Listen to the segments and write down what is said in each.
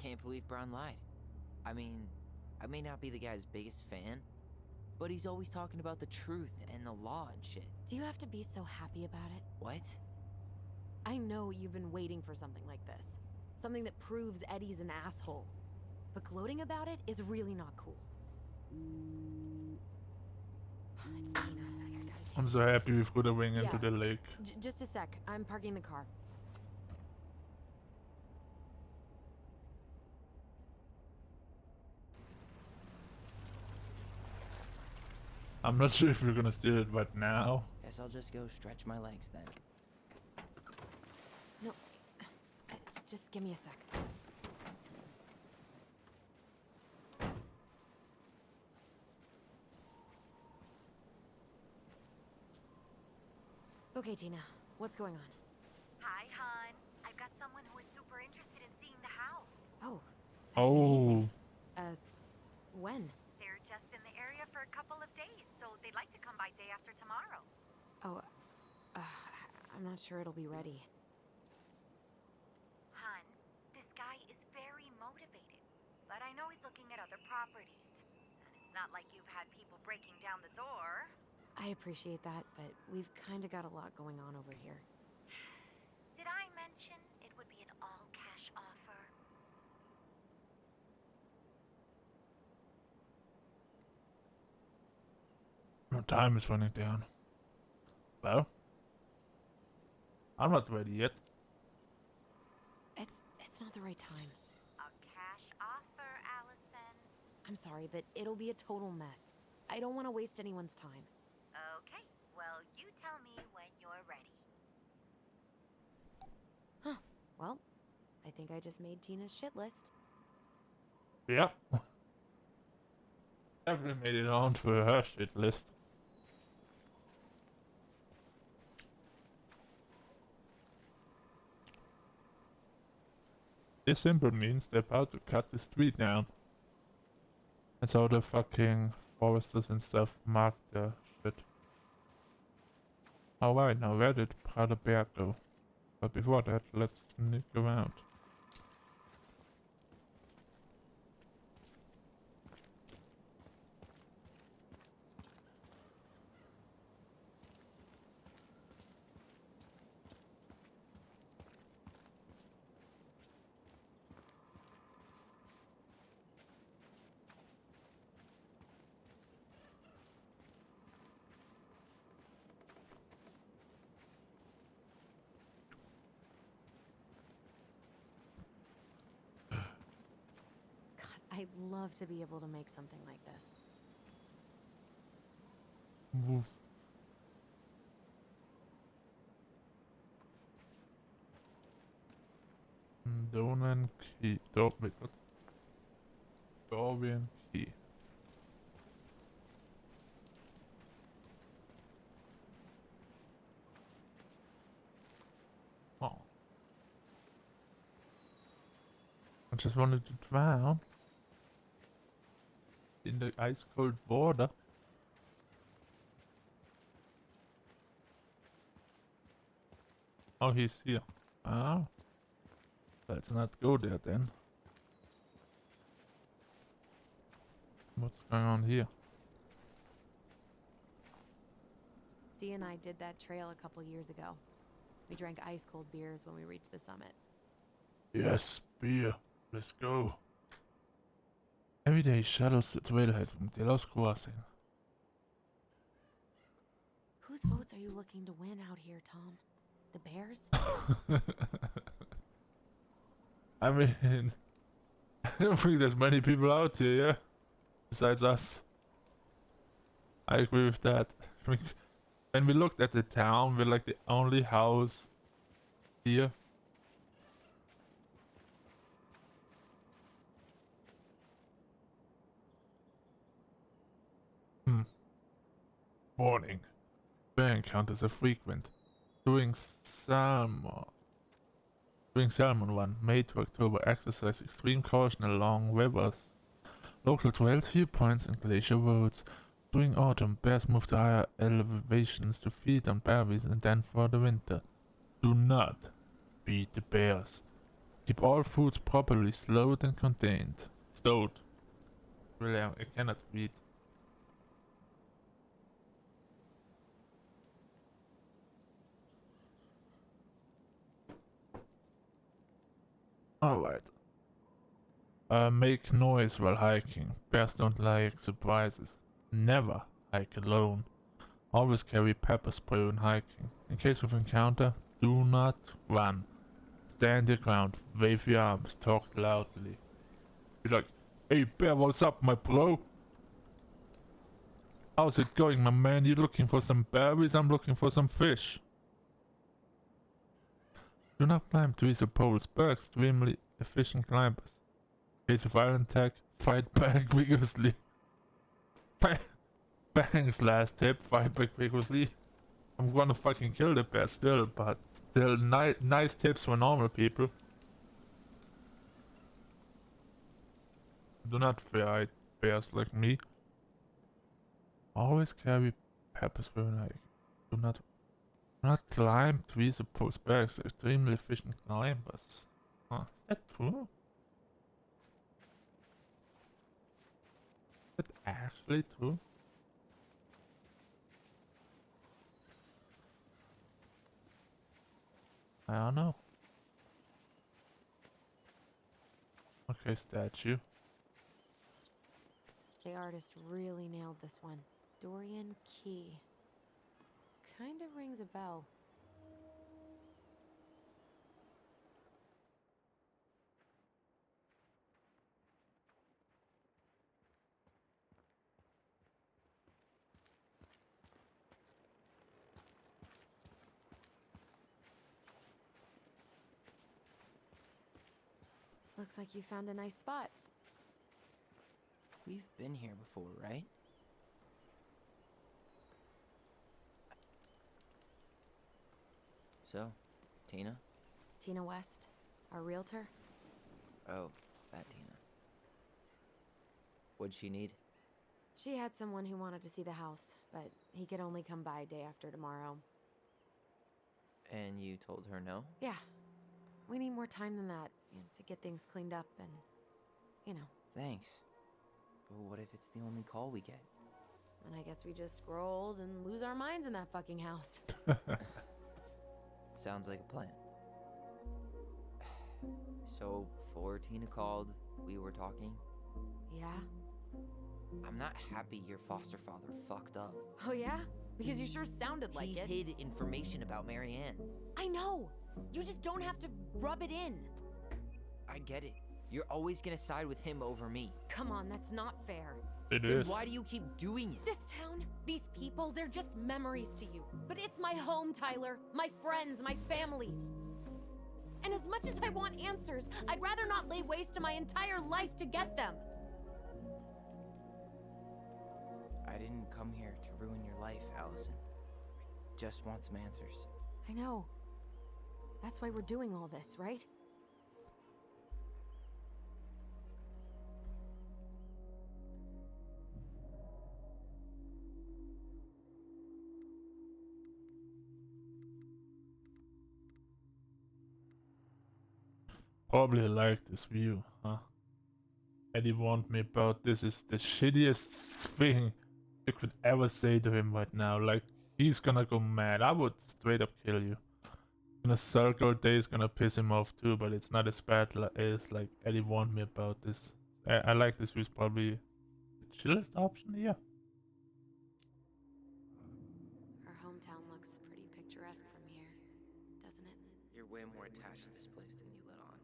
can't believe Braun lied. I mean, I may not be the guy's biggest fan, but he's always talking about the truth and the law and shit. Do you have to be so happy about it? What? I know you've been waiting for something like this. Something that proves Eddie's an asshole. But gloating about it is really not cool. It's Tina. I gotta take I'm so this. happy we threw the wing into the lake. Just a sec. I'm parking the car. I'm not sure if we're gonna steal it right now. Guess I'll just go stretch my legs then. No. Just give me a sec. Okay, Tina. What's going on? Hi, hon. I've got someone who is super interested in seeing the house. Oh. That's amazing. Oh. When? They're just in the area for a couple of days, so they'd like to come by day after tomorrow. Oh, I'm not sure it'll be ready. Hun, this guy is very motivated, but I know he's looking at other properties. And it's not like you've had people breaking down the door. I appreciate that, but we've kind of got a lot going on over here. Did I mention it would be an all-cash offer? No, time is running down. Well, I'm not ready yet. It's not the right time. A cash offer, Allison. I'm sorry, but it'll be a total mess. I don't want to waste anyone's time. Okay, well, you tell me when you're ready. Huh. Well, I think I just made Tina's shit list. Yeah. Definitely made it onto her shit list. This symbol means they're about to cut the street down. And so the fucking foresters and stuff mark the shit. Alright, now where did Brother Bear go? But before that, let's sneak around. I'd love to be able to make something like this. Woof. Dorian key. Wait, what? Dorian key. Oh. I just wanted to drown in the ice cold water. Oh, he's here. Ah. Let's not go there then. What's going on here? Dee and I did that trail a couple years ago. We drank ice cold beers when we reached the summit. Yes, beer. Let's go. Every day shuttles the trailhead from Delos Crossing. Whose votes are you looking to win out here, Tom? The Bears? I mean, I don't think there's many people out here, yeah? Besides us. I agree with that. I mean, when we looked at the town, we're like the only house here. Warning. Bear encounters are frequent. During salmon run, May to October, exercise extreme caution along rivers, local trails, viewpoints, and glacier roads. During autumn, bears move to higher elevations to feed on berries and then for the winter. Do not beat the bears. Keep all foods properly slowed and contained. Stowed. Really, I cannot read. Alright. Make noise while hiking. Bears don't like surprises. Never hike alone. Always carry pepper spray when hiking. In case of encounter, do not run. Stand your ground, wave your arms, talk loudly. Be like, hey bear, what's up my bro? How's it going my man? You looking for some berries? I'm looking for some fish. Do not climb trees or poles. Bear extremely efficient climbers. In case of iron attack, fight back vigorously. Bang's last tip, fight back vigorously. I'm gonna fucking kill the bear still, but still nice tips for normal people. Do not fear bears like me. Always carry pepper spray when hiking. Do not climb trees or poles. Bears are extremely efficient climbers. Huh, is that true? Is that actually true? I don't know. Okay, statue. The artist really nailed this one. Dorian Key. Kinda rings a bell. Looks like you found a nice spot. We've been here before, right? So, Tina? Tina West, our realtor. Oh, that Tina. What'd she need? She had someone who wanted to see the house, but he could only come by day after tomorrow. And you told her no? Yeah. We need more time than that, to get things cleaned up and, Thanks. But what if it's the only call we get? And I guess we just grow old and lose our minds in that fucking house. Sounds like a plan. So, before Tina called, we were talking. Yeah? I'm not happy your foster father fucked up. Oh yeah? Because you sure sounded like He it. hid information about Marianne. I know! You just don't have to rub it in. I get it. You're always gonna side with him over me. Come on, that's not fair. It Then is. why do you keep doing it? This town, these people, they're just memories to you. But it's my home, Tyler. My friends, my family. And as much as I want answers, I'd rather not lay waste to my entire life to get them. I didn't come here to ruin your life, Allison. I just want some answers. I know. That's why we're doing all this, right? Probably like this view, huh? Eddie warned me about this is the shittiest thing you could ever say to him right now. Like, he's gonna go mad. I would straight up kill you. Gonna circle days gonna piss him off too, but it's not as bad as like Eddie warned me about this. I like this view. Is probably the chillest option here. Our hometown looks pretty picturesque from here, doesn't it? You're way more attached to this place than you let on.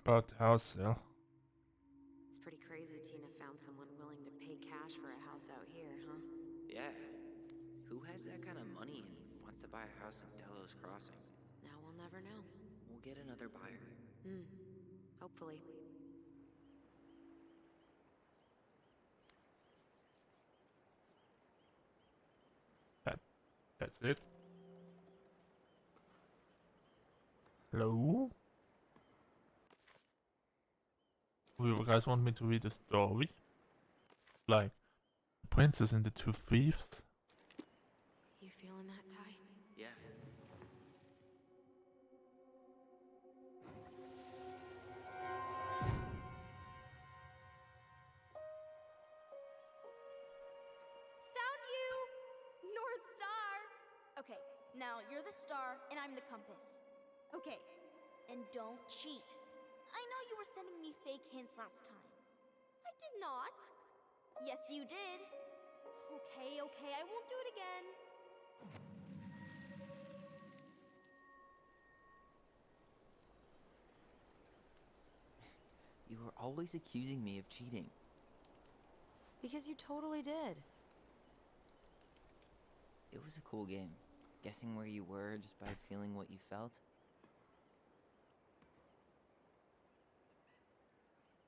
About the house sale. It's pretty crazy Tina found someone willing to pay cash for a house out here, huh? Yeah. Who has that kind of money and wants to buy a house in Delos Crossing? Now we'll never know. We'll get another buyer. Hopefully. That's it. Hello? You guys want me to read a story? Like, the Princess and the Two Thieves? You feeling that, Ty? Yeah. Now, you're the star, and I'm the compass. Okay, and don't cheat. I know you were sending me fake hints last time. I did not. Yes, you did. Okay, I won't do it again. You were always accusing me of cheating. Because you totally did. It was a cool game. Guessing where you were just by feeling what you felt.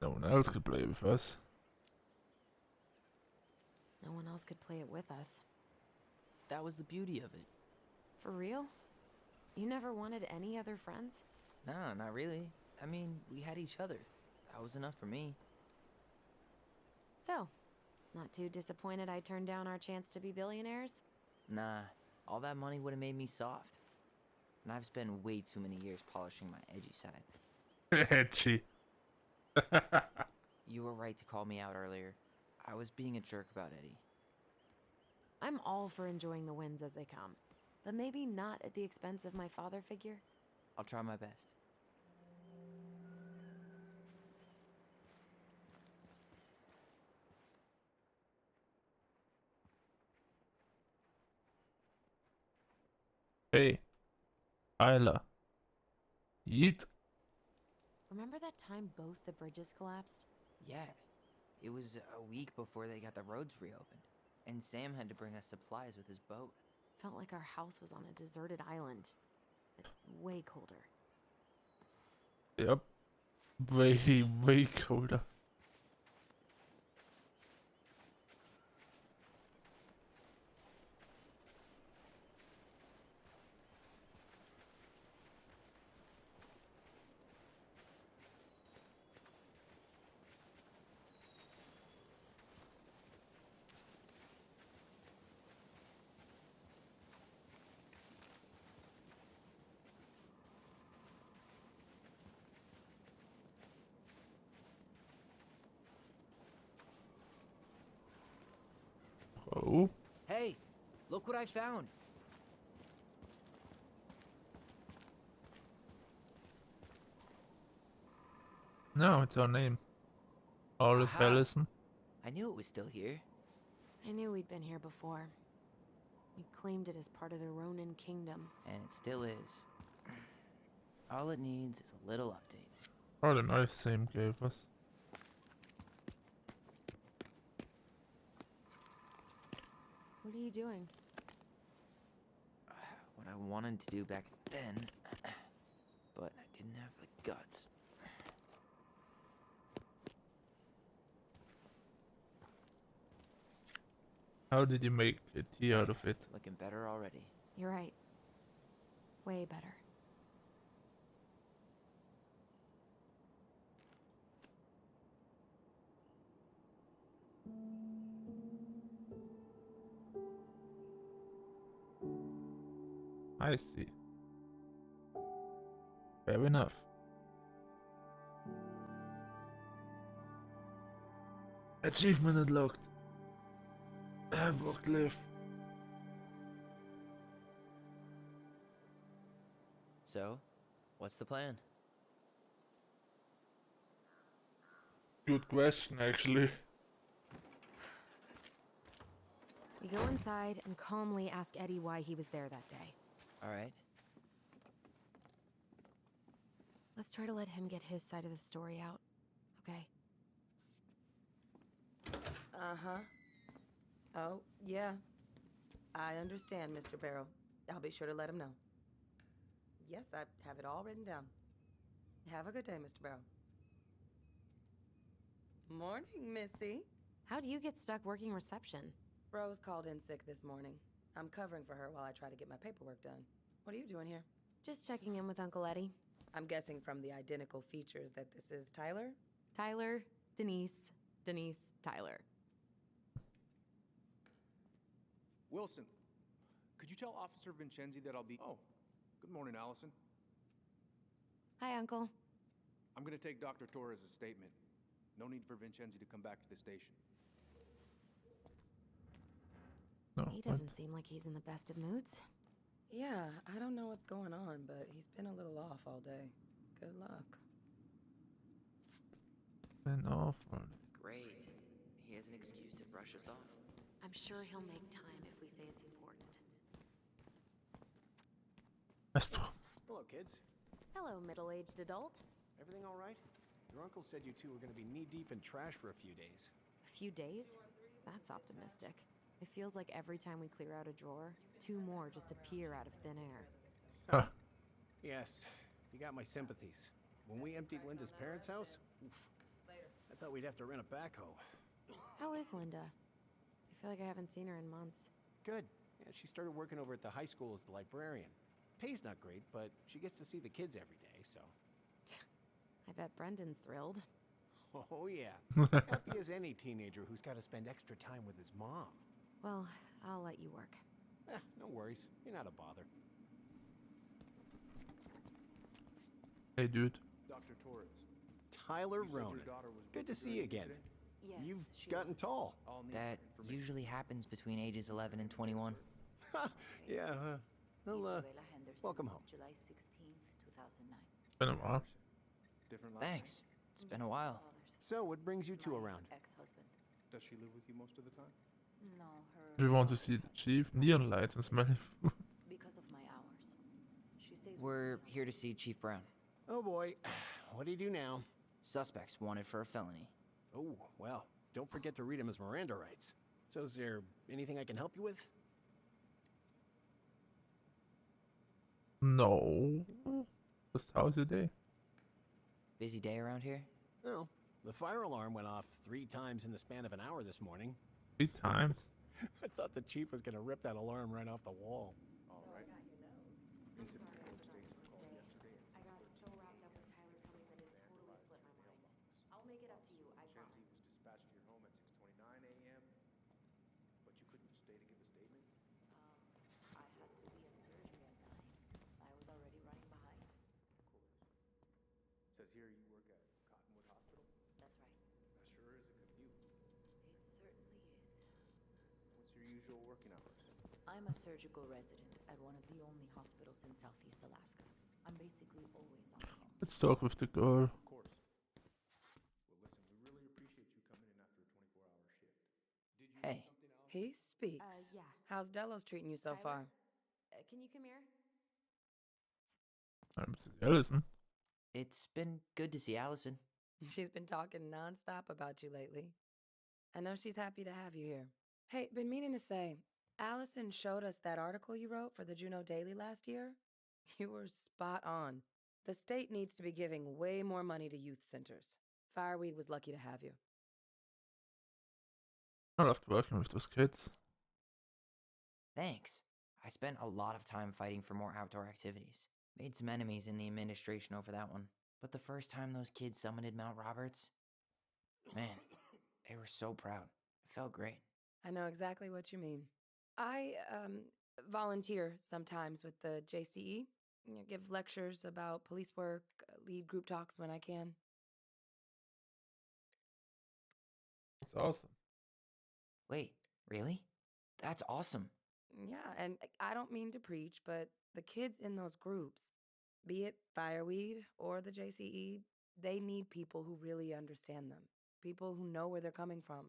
No one else could play with us. No one else could play it with us. That was the beauty of it. For real? You never wanted any other friends? Nah, not really. I mean, we had each other. That was enough for me. So, not too disappointed I turned down our chance to be billionaires? Nah, all that money would have made me soft. And I've spent way too many years polishing my edgy side. Edgy. You were right to call me out earlier. I was being a jerk about Eddie. I'm all for enjoying the wins as they come, but maybe not at the expense of my father figure. I'll try my best. Hey, Isla. Yeet. Remember that time both the bridges collapsed? Yeah, it was a week before they got the roads reopened. And Sam had to bring us supplies with his boat. Felt like our house was on a deserted island, but way colder. Yep. Way colder. Oh. Hey, look what I found. No, it's our name. Olive Aha. Ellison. I knew it was still here. I knew we'd been here before. We claimed it as part of the Ronin kingdom. And it still is. All it needs is a little update. Oh, the nice Sam gave us. What are you doing? What I wanted to do back then, but I didn't have the guts. How did you make a tea out of it? Looking better already. You're right. Way better. I see. Fair enough. Achievement unlocked. Hamburg live. So, what's the plan? Good question, actually. We go inside and calmly ask Eddie why he was there that day. All right. Let's try to let him get his side of the story out, okay? Uh-huh. Oh, yeah. I understand, Mr. Barrow. I'll be sure to let him know. Yes, I have it all written down. Have a good day, Mr. Barrow. Morning, Missy. How do you get stuck working reception? Rose called in sick this morning. I'm covering for her while I try to get my paperwork done. What are you doing here? Just checking in with Uncle Eddie. I'm guessing from the identical features that this is Tyler? Tyler, Denise, Tyler. Wilson, could you tell Officer Vincenzi that I'll be... Oh, good morning, Allison. Hi, Uncle. I'm gonna take Dr. Torres' statement. No need for Vincenzi to come back to the station. No, He what? doesn't seem like he's in the best of moods. Yeah, I don't know what's going on, but he's been a little off all day. Good luck. Been awful. Great. He has an excuse to brush us off. I'm sure he'll make time if we say it's important. Astro. Hello, kids. Hello, middle-aged adult. Everything all right? Your uncle said you two were going to be knee-deep in trash for a few days. A few days? That's optimistic. It feels like every time we clear out a drawer, 2 more just appear out of thin air. Huh. Yes, you got my sympathies. When we emptied Linda's parents' house, oof, I thought we'd have to rent a backhoe. How is Linda? I feel like I haven't seen her in months. Good. Yeah, she started working over at the high school as the librarian. Pay's not great, but she gets to see the kids every day, so... I bet Brendan's thrilled. Oh, yeah. Happy as any teenager who's got to spend extra time with his mom. Well, I'll let you work. No worries. You're not a bother. Hey, dude. Dr. Torres. Tyler You said your Ronan. daughter was Good to see you doing again. today? Yes, You've she gotten tall. I'll need That information. usually happens between ages 11 and 21. Yeah, well, Isabella Henderson, welcome home. July 16th, 2009. Been a while. Different last name? Thanks. It's been a while. So, what brings you two My around? Ex-husband. Does she live with you most of the time? No, If you want to see the chief, neon lights and smelly food. because of my hours. She stays with We're me. here to see Chief Brown. Oh boy, what do you do now? Suspects wanted for a felony. Oh, well, don't forget to read him his Miranda rights. So is there anything I can help you with? No. Just how's your day? Busy day around here? Well, the fire alarm went off 3 times in the span of an hour this morning. 3 times. I thought the chief was gonna rip that alarm right off the wall. All right. Incident report states you called yesterday at I got so wrapped up with Tyler telling that it totally slipped my mind. I'll make it up to you, I Mackenzie promise. was dispatched to your home at 6:29 a.m., but you couldn't stay to give a statement? I had to be at surgery at 9. I was already running behind. Of course. Says here you work at Cottonwood Hospital? That's right. That sure is a commute. It certainly is. What's your usual working hours? I'm a surgical resident at one of the only hospitals in Southeast Alaska. I'm basically always on call. Let's talk with the girl. Of course. Well, listen, we really appreciate you coming in after a 24-hour shift. Did you Hey. need something else? He speaks. Yeah. How's Delos treating you so Tyler? far? Can you come here? Allison. It's been good to see Allison. She's been talking nonstop about you lately. I know she's happy to have you here. Hey, been meaning to say, Allison showed us that article you wrote for the Juneau Daily last year. You were spot on. The state needs to be giving way more money to youth centers. Fireweed was lucky to have you. I loved working with those kids. Thanks. I spent a lot of time fighting for more outdoor activities. Made some enemies in the administration over that one. But the first time those kids summited Mount Roberts, man, they were so proud. It felt great. I know exactly what you mean. I volunteer sometimes with the JCE. Give lectures about police work, lead group talks when I can. It's awesome. Wait, really? That's awesome. Yeah, and I don't mean to preach, but the kids in those groups, be it Fireweed or the JCE, they need people who really understand them. People who know where they're coming from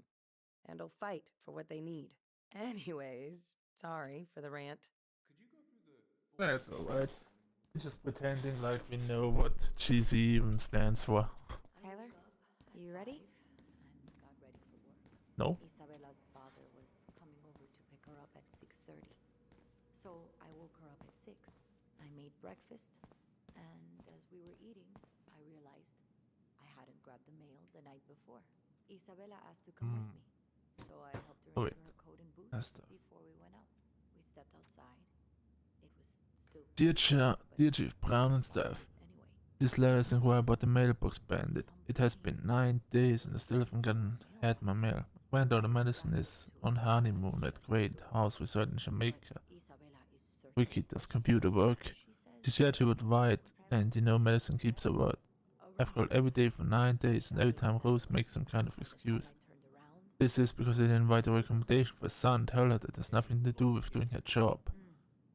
and will fight for what they need. Anyways, sorry for the rant. Could you go through the... That's alright. It's just pretending like we know what GC even stands for. Tyler, you ready? And got ready for work. No? Isabella's father was coming over to pick her up at 6:30. So I woke her up at 6. I made breakfast, and as we were eating, I realized I hadn't grabbed the mail the night before. Isabella asked to come with me, so I helped her Oh, into wait. her coat and boots That's the... before we went out. We stepped outside. It was still Dear Chief Brown and staff, anyway. this letter is inquiry about the mailbox bandit. It has been 9 days and I still haven't had my mail. My granddaughter Madison is on honeymoon at Great House Resort in Jamaica. Isabella is certain. Wiki does computer work. She said she would write, and you know Madison keeps her word. I've called every day for 9 days, and every time Rose makes some kind of excuse. This is because I didn't write a recommendation for son, tell her that has nothing to do with doing her job.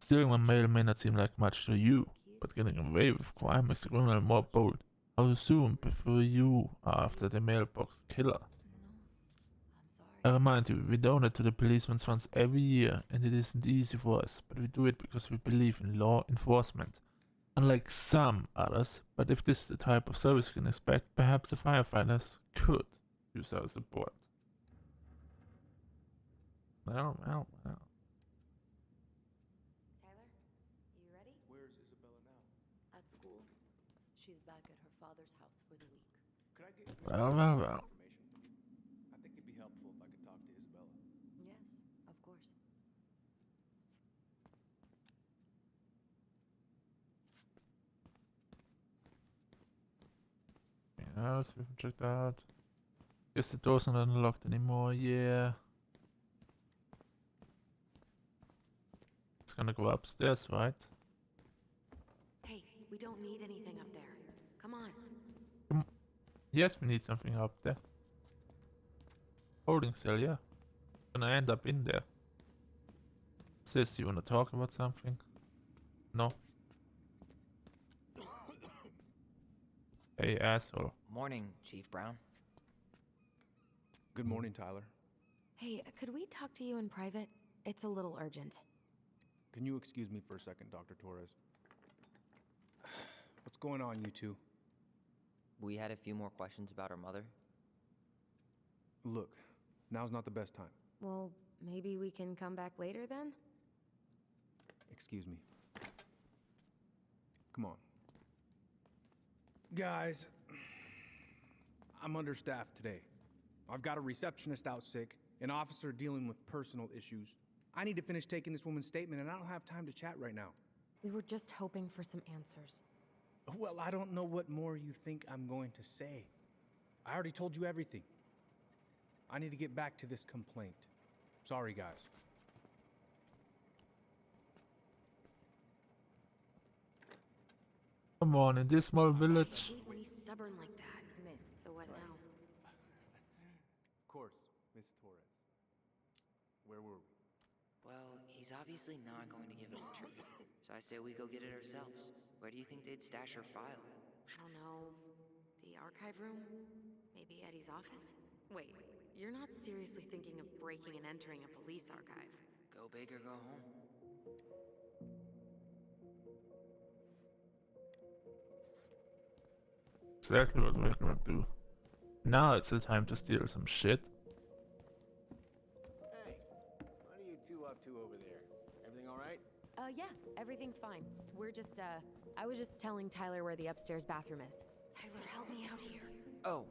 Stealing a mail may not seem like much to you, but getting away with crime makes the criminal more bold. How soon before you are after the mailbox killer? I remind you, we donate to the policeman's funds every year, and it isn't easy for us, but we do it because we believe in law enforcement. Unlike some others, but if this is the type of service you can expect, perhaps the firefighters could use our support. Well. Tyler, you ready? Where's Isabella now? At school. She's back at her father's house for the week. Could I get Well. information from you? I think it'd be helpful if I could talk to Isabella. Yes, of course. Anything else we can check out? Guess the door's not unlocked anymore, yeah. It's gonna go upstairs, right? Hey, we don't need anything up there. Come on. Yes, we need something up there. Holding cell, yeah. Gonna end up in there. Sis, you wanna talk about something? No? Hey, asshole. Morning, Chief Brown. Good morning, Tyler. Hey, could we talk to you in private? It's a little urgent. Can you excuse me for a second, Dr. Torres? What's going on, you two? We had a few more questions about our mother. Look, now's not the best time. Well, maybe we can come back later then? Excuse me. Come on. Guys, I'm understaffed today. I've got a receptionist out sick, an officer dealing with personal issues. I need to finish taking this woman's statement, and I don't have time to chat right now. We were just hoping for some answers. Well, I don't know what more you think I'm going to say. I already told you everything. I need to get back to this complaint. Sorry, guys. Come on, in this small village. I hate when he's stubborn like that. So what now? Of course, Miss Torres. Where were we? Well, he's obviously not going to give us the truth. So I say we go get it ourselves. Where do you think they'd stash her file? I don't know. The archive room? Maybe Eddie's office? Wait, you're not seriously thinking of breaking and entering a police archive? Go big or go home. Exactly what we're gonna do. Now it's the time to steal some shit. Hey, what are you two up to over there? Everything all right? Yeah, everything's fine. We're just, I was just telling Tyler where the upstairs bathroom is. Tyler, help me out here. Oh,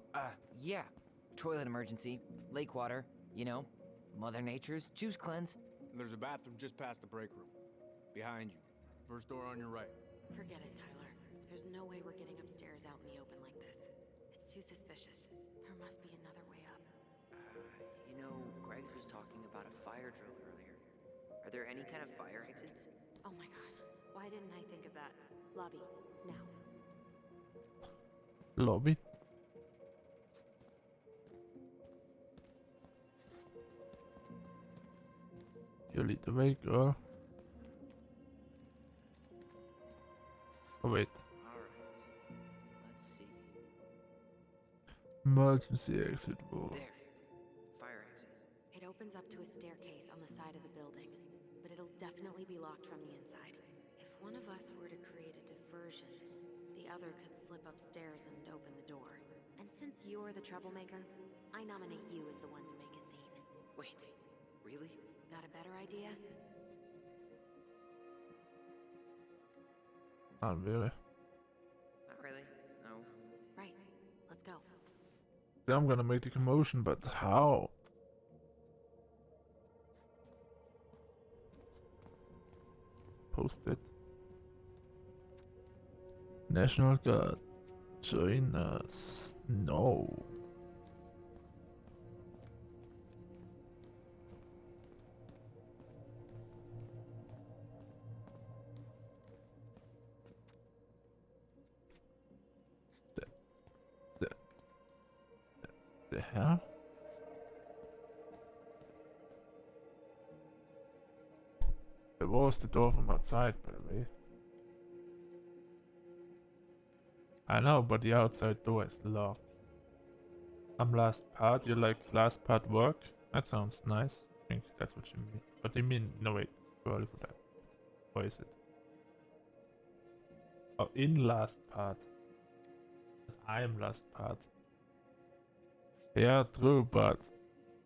yeah. Toilet emergency, lake water, you know, Mother Nature's juice cleanse. There's a bathroom just past the break room. Behind you. First door on your right. Forget it, Tyler. There's no way we're getting upstairs out in the open like this. It's too suspicious. There must be another way up. You know, Greggs was talking about a fire drill earlier. Are there any kind of fire exits? Oh my god. Why didn't I think of that? Lobby, now. Lobby. You lead the way, girl. Oh wait. Alright. Let's see. Emergency exit wall. There. Fire exit. It opens up to a staircase on the side of the building, but it'll definitely be locked from the inside. If one of us were to create a diversion, the other could slip upstairs and open the door. And since you're the troublemaker, I nominate you as the one to make a scene. Wait, really? Got a better idea? Not really. Not really. No. Right. Let's go. I'm gonna make the commotion, but how? Post it. National Guard. Join us. No. The hell? It close the door from outside, by the way. I know, but the outside door is locked. Last part, you like last part work? That sounds nice. I think that's what you mean. But you mean, no wait, it's too early for that. Or is it? Oh, in last part. I am last part. Yeah, true, but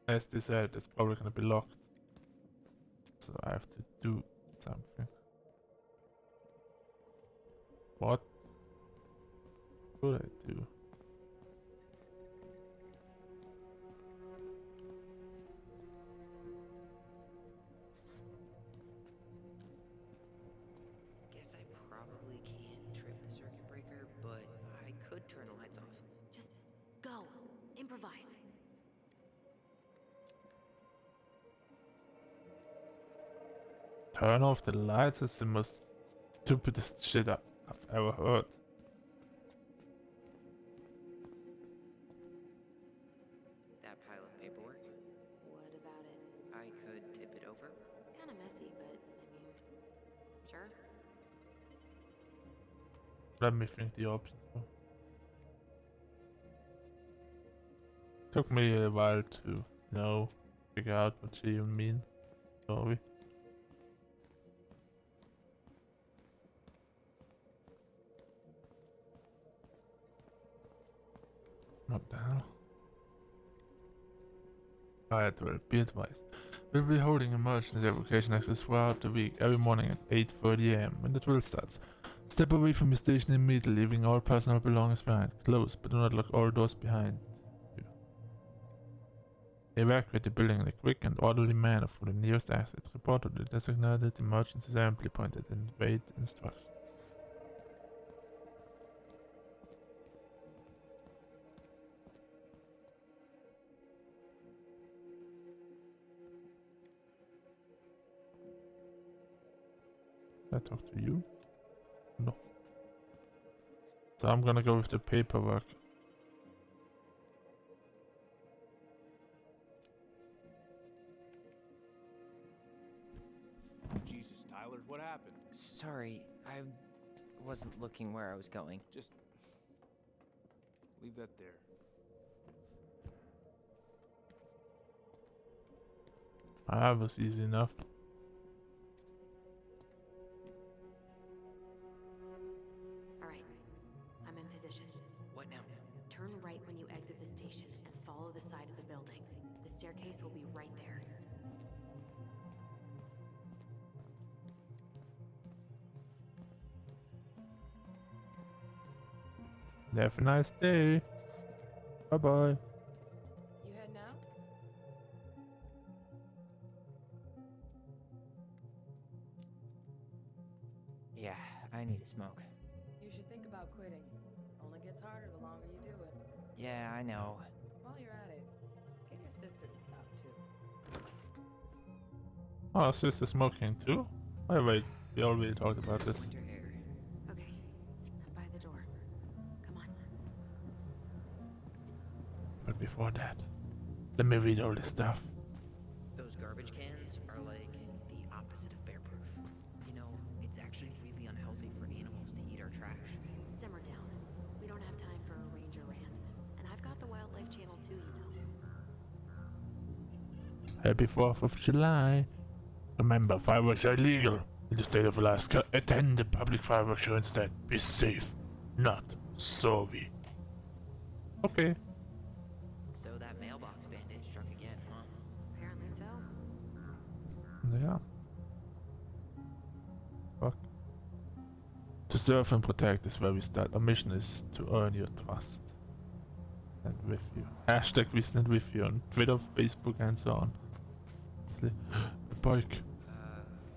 as they said, it's probably gonna be locked. So I have to do something. What should I do? Guess I probably can't trip the circuit breaker, but I could turn the lights off. Just go. Improvise. Turn off the lights is the most stupidest shit I've ever heard. That pile of paperwork? What about it? I could tip it over. Kinda messy, but I mean, sure. Let me think the options. Took me a while to figure out what you mean. Sorry. What the hell? Alright, well, be advised. We'll be holding emergency evacuation access throughout the week, every morning at 8:30 AM when the drill starts. Step away from your station immediately, leaving all personal belongings behind. Close, but do not lock all doors behind you. Evacuate the building in a quick and orderly manner for the nearest exit. Report to the designated emergency assembly point and wait instructions. I talk to you? No. So I'm gonna go with the paperwork. Jesus, Tyler, what happened? Sorry, I wasn't looking where I was going. Just leave that there. That was easy enough. Alright. I'm in position. What now? Turn right when you exit the station and follow the side of the building. The staircase will be right there. Have a nice day. Bye bye. You head now? Yeah, I need a smoke. You should think about quitting. Only gets harder the longer you do it. Yeah, I know. While you're at it, get your sister to stop too. Oh, sister smoking too? Oh wait, we already talked about this. Winter air. Okay. I'm by the door. Come on. But before that, let me read all this stuff. Those garbage cans are like the opposite of bear-proof. You know, it's actually really unhealthy for animals to eat our trash. Simmer down. We don't have time for a ranger rant. And I've got the Wildlife Channel too, you know. Happy 4th of July. Remember, fireworks are illegal in the state of Alaska. Attend the public fireworks show instead. Be safe, not sorry. Okay. So that mailbox bandit struck again, huh? Apparently so. Yeah. Fuck. To serve and protect is where we start. Our mission is to earn your trust. And with you. Hashtag we stand with you on Twitter, Facebook, and so on. The bike.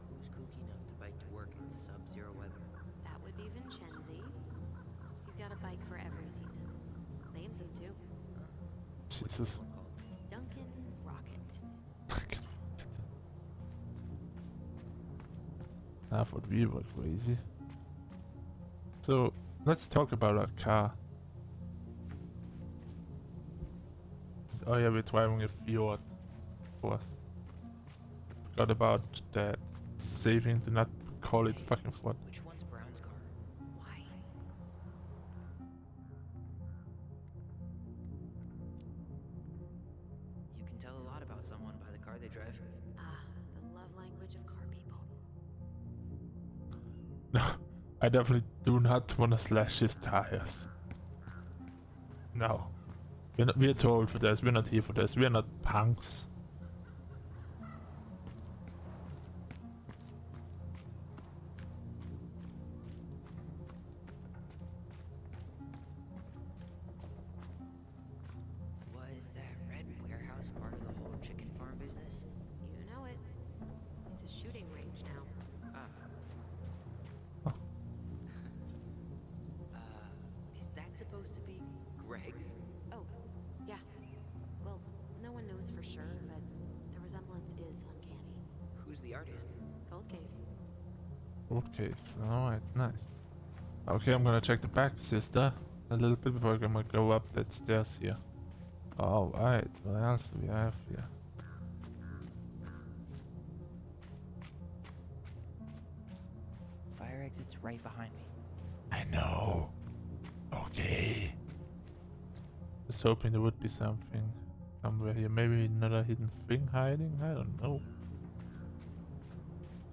Who's kooky enough to bike to work in sub-zero weather? That would be Vincenzi. He's got a bike for every season. Names him too. Jesus. One called. Duncan Rocket. I thought we were crazy. So let's talk about our car. Oh yeah, we're driving a Fjord, of course. Forgot about that. saving to not call it fucking fraud. Which one's Brown's car? Why? You can tell a lot about someone by the car they drive. Ah, the love language of car people. No, I definitely do not want to slash his tires. No. We're too old for this. We're not here for this. We're not punks. Was that red warehouse part of the whole chicken farm business? You know it. It's a shooting range now. Uh, is that supposed to be Greg's? Oh, yeah. Well, no one knows for sure, but the resemblance is uncanny. Who's the artist? Cold case. Cold case. Alright, nice. Okay, I'm gonna check the back, sister. A little bit before I'm gonna go up that stairs here. Alright, what else do we have here? Fire exit's right behind me. I know. Okay. Just hoping there would be something somewhere here. Maybe another hidden thing hiding? I don't know.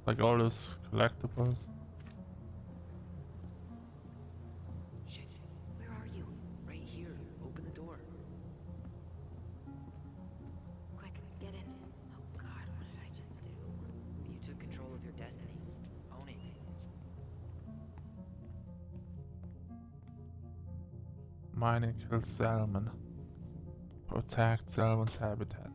Like all those collectibles. Shit. Where are you? Right here. Open the door. Quick, get in. Oh god, what did I just do? You took control of your destiny. Own it. Mine and kill salmon. Protect salmon's habitat.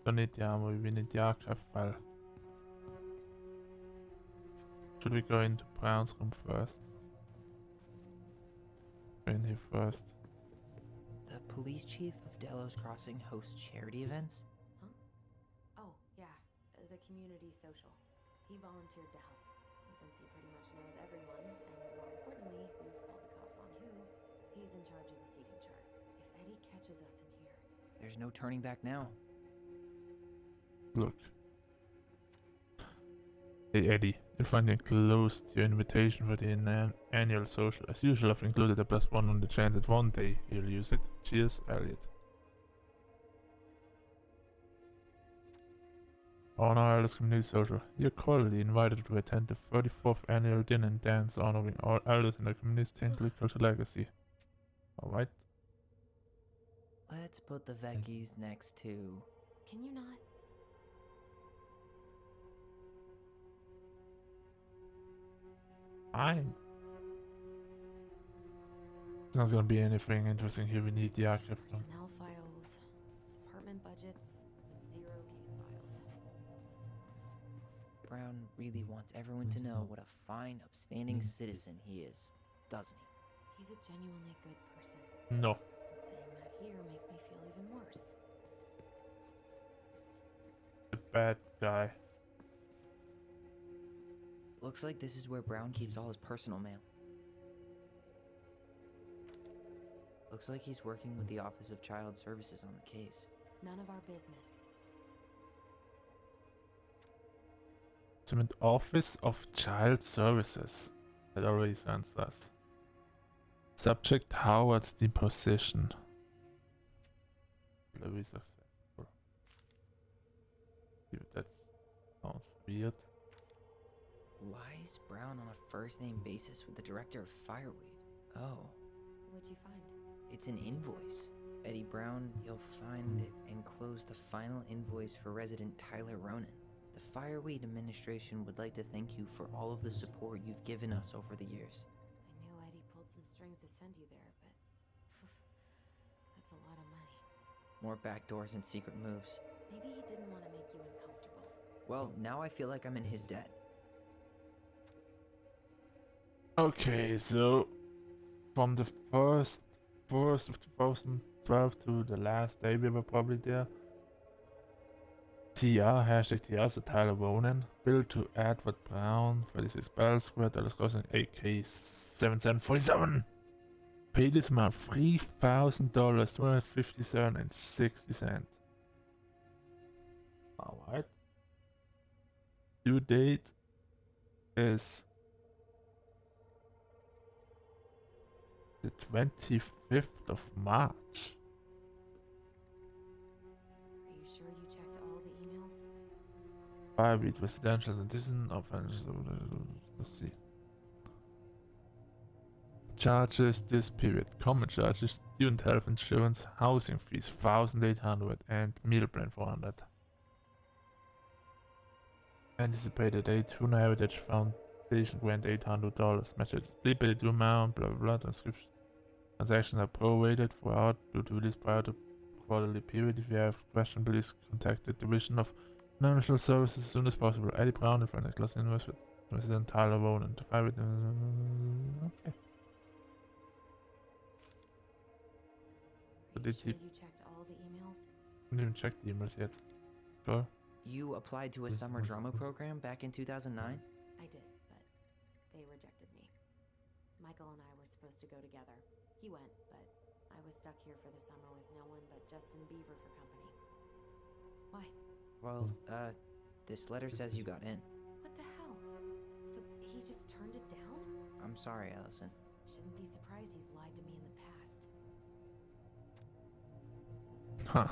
Don't need the armor, we need the archive file. Should we go into Brown's room first? Go in here first. The police chief of Delos Crossing hosts charity events? Oh, yeah. The community social. He volunteered to help. And since he pretty much knows everyone, and more importantly, who's called the cops on who, he's in charge of the seating chart. If Eddie catches us in here... There's no turning back now. Look. Hey Eddie, you finally closed your invitation for the annual social. As usual, I've included a +1 on the chance that one day you'll use it. Cheers, Elliot. On our elders community social, you're cordially invited to attend the 34th annual dinner and dance honoring all elders in the community's saintly cultural legacy. Alright? Let's put the Vecchies next to... Can you not? Fine. It's not gonna be anything interesting here. We need the archive room. Personnel files, department budgets, but 0 case files. Brown really wants everyone to know what a fine, upstanding citizen he is, doesn't he? He's a genuinely good person. No. And saying that here makes me feel even worse. The bad guy. Looks like this is where Brown keeps all his personal mail. Looks like he's working with the Office of Child Services on the case. None of our business. Cement Office of Child Services. That already sounds us. Subject Howard's deposition. Very successful. That sounds weird. Why is Brown on a first-name basis with the director of Fireweed? Oh, What'd you find? it's an invoice. Eddie Brown, you'll find enclosed the final invoice for resident Tyler Ronan. The Fireweed administration would like to thank you for all of the support you've given us over the years. I knew Eddie pulled some strings to send you there, but... that's a lot of money. More backdoors and secret moves. Maybe he didn't want to make you uncomfortable. Well, now I feel like I'm in his debt. Okay, so from the first of 2012 to the last day we were probably there. TR, hashtag TR, so Tyler Ronan. Bill to Edward Brown, 36 Bell Square, Dallas Crossing, AK 7747. pay this amount $3,000, 257 and 60 cents. Alright. Due date is the 25th of March. Are you sure you checked all the emails? Private residential and this is let's see. Charges this period. Common charges, student health insurance, housing fees 1,800 and meal plan 400. Anticipated Ep2 Heritage Foundation grant $800. Message split to amount, blah blah blah. Transcription. Transactions are prorated throughout due to this prior to quarterly period. If you have questions, please contact the Division of Financial Services as soon as possible. Eddie Brown and Frank Class Investment. President Tyler Ronan. Okay. Are you did sure he- you checked all the emails? I didn't even check the emails yet. Go. You applied to a This summer was- drama program back in 2009? I did, but they rejected me. Michael and I were supposed to go together. He went, but I was stuck here for the summer with no one but Justin Beaver for company. Why? Well, this letter says you got in. What the hell? So he just turned it down? I'm sorry, Allison. Shouldn't be surprised he's lied to me in the past. Huh.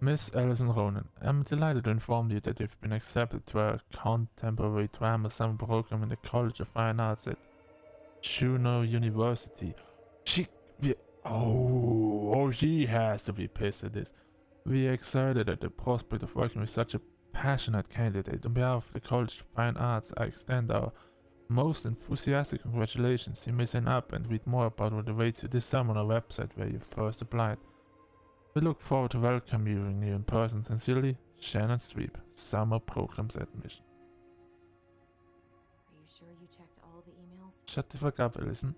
Miss Allison Ronan, I'm delighted to inform you that you've been accepted to a contemporary drama summer program in the College of Fine Arts at Juneau University. She has to be pissed at this. We are excited at the prospect of working with such a passionate candidate. On behalf of the College of Fine Arts, I extend our most enthusiastic congratulations. You may sign up and read more about what awaits you this summer on our website where you first applied. We look forward to welcoming you in person. Sincerely, Shannon Streep, Summer Programs Admission. Are you sure you checked all the emails? Shut the fuck up, Allison.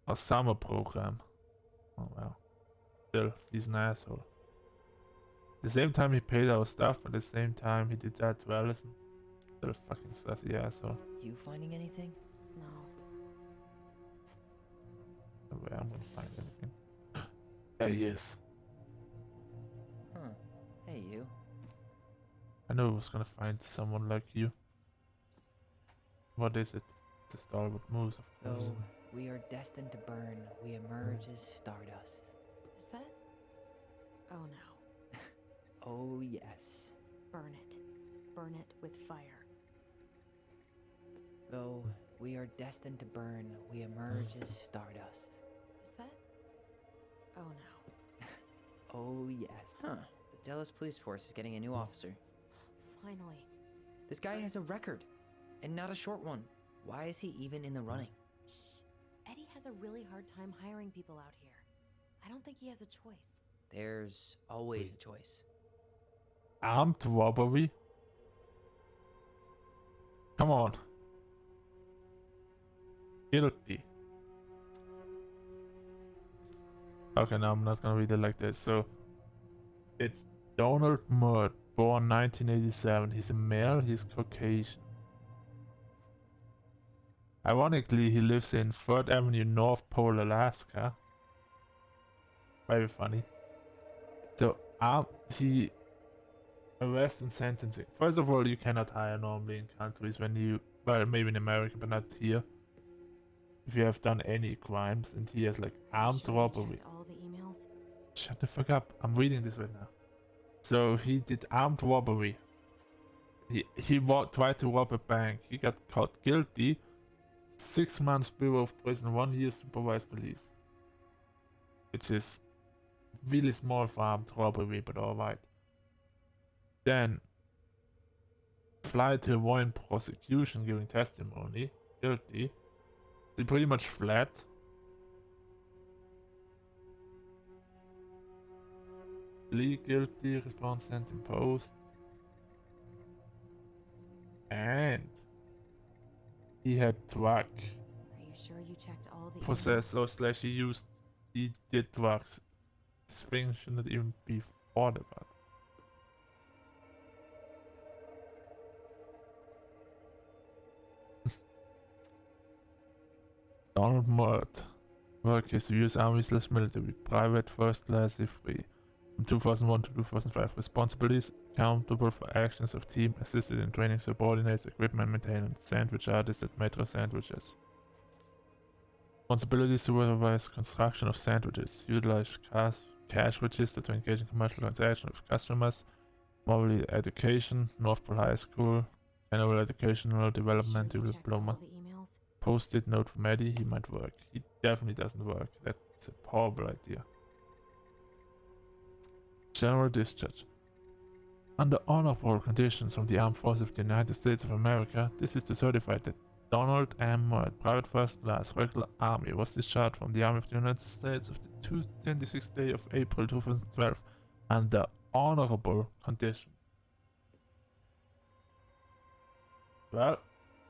A summer program. Oh wow. Still, he's an asshole. At the same time he paid our stuff, but at the same time he did that to Allison. Still a fucking sassy asshole. You finding anything? No. No way I'm gonna find anything. There he is. Huh. Hey, you. I knew I was gonna find someone like you. What is it? It's a stalwart moose, of course. Though we are destined to burn, we emerge as stardust. Is that? Oh no. Oh, yes. Burn it. Burn it with fire. Though we are destined to burn, we emerge as stardust. Is that? Oh no. Oh, yes. Huh. The Dallas Police Force is getting a new officer. Finally. This guy has a record, and not a short one. Why is he even in the running? Shh. Eddie has a really hard time hiring people out here. I don't think he has a choice. There's always a choice. Armed robbery? Come on. Guilty. Okay, no, I'm not gonna read it like this. So, it's Donald Murt, born 1987. He's a male, he's Caucasian. Ironically, he lives in 3rd Avenue, North Pole, Alaska. Very funny. So, he arrest and sentencing. First of all, you cannot hire normally in countries when you, well, maybe in America, but not here. If you have done any crimes, and he has like armed Sure you robbery. checked all the emails? Shut the fuck up! I'm reading this right now. So he did armed robbery. He tried to rob a bank. He got caught guilty. 6 months Bureau of Prison, 1 year supervised release. Which is really small for armed robbery, but alright. Then fly to avoid prosecution, giving testimony, guilty. He pretty much fled. Plea guilty, response sent imposed. And he had drug Are you sure you checked all the possessed or slash he did drugs. This thing shouldn't even be thought about. Donald Murt. Work is US Army/military, private, first class, if free. From 2001 to 2005. Responsibilities accountable for actions of team, assisted in training subordinates, equipment maintenance, sandwich artist at Metro Sandwiches. Responsibility supervise construction of sandwiches, utilize cash register to engage in commercial transaction with customers, mobility education, North Pole High School, general educational development Sure you checked diploma. all the emails? Post-it note from Eddie, he might work. He definitely doesn't work. That's a horrible idea. General discharge. Under honorable conditions from the Armed Forces of the United States of America, this is to certify that Donald M. Murt, private first class, regular Army, was discharged from the Army of the United States of the 26th day of April 2012 under honorable conditions. Well,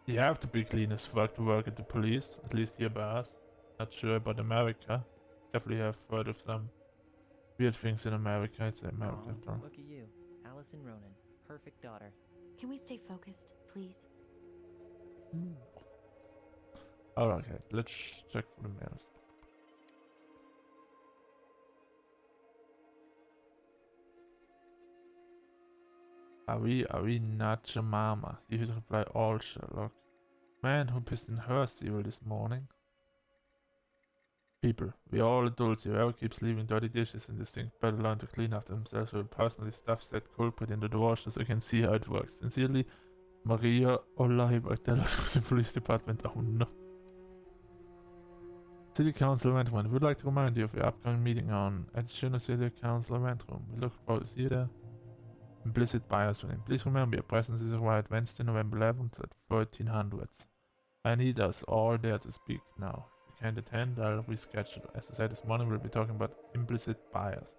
you have to be clean as fuck to work at the police, at least here by us. Not sure about America. Definitely have heard of some weird things in America. It's America Aw, after all. look at you, Allison Ronan, perfect daughter. Can we stay focused, please? Alright, okay, let's check for the mails. Are we not your mama? You should reply all, Sherlock. Man who pissed in her cereal this morning. People, we are all adults. Whoever keeps leaving dirty dishes in the sink better learn to clean after themselves. Will personally stuff said culprit into the wash so I can see how it works. Sincerely, Maria Olahi Bartelos, Police Department. Oh no. City Council Event Room. We'd like to remind you of your upcoming meeting on Additional City Council Event Room. We look forward to see you there. Implicit bias winning. Please remember your presence is required Wednesday, November 11th at 1300. I need us all there to speak now. If you can't attend, I'll reschedule. As I said this morning, we'll be talking about implicit bias.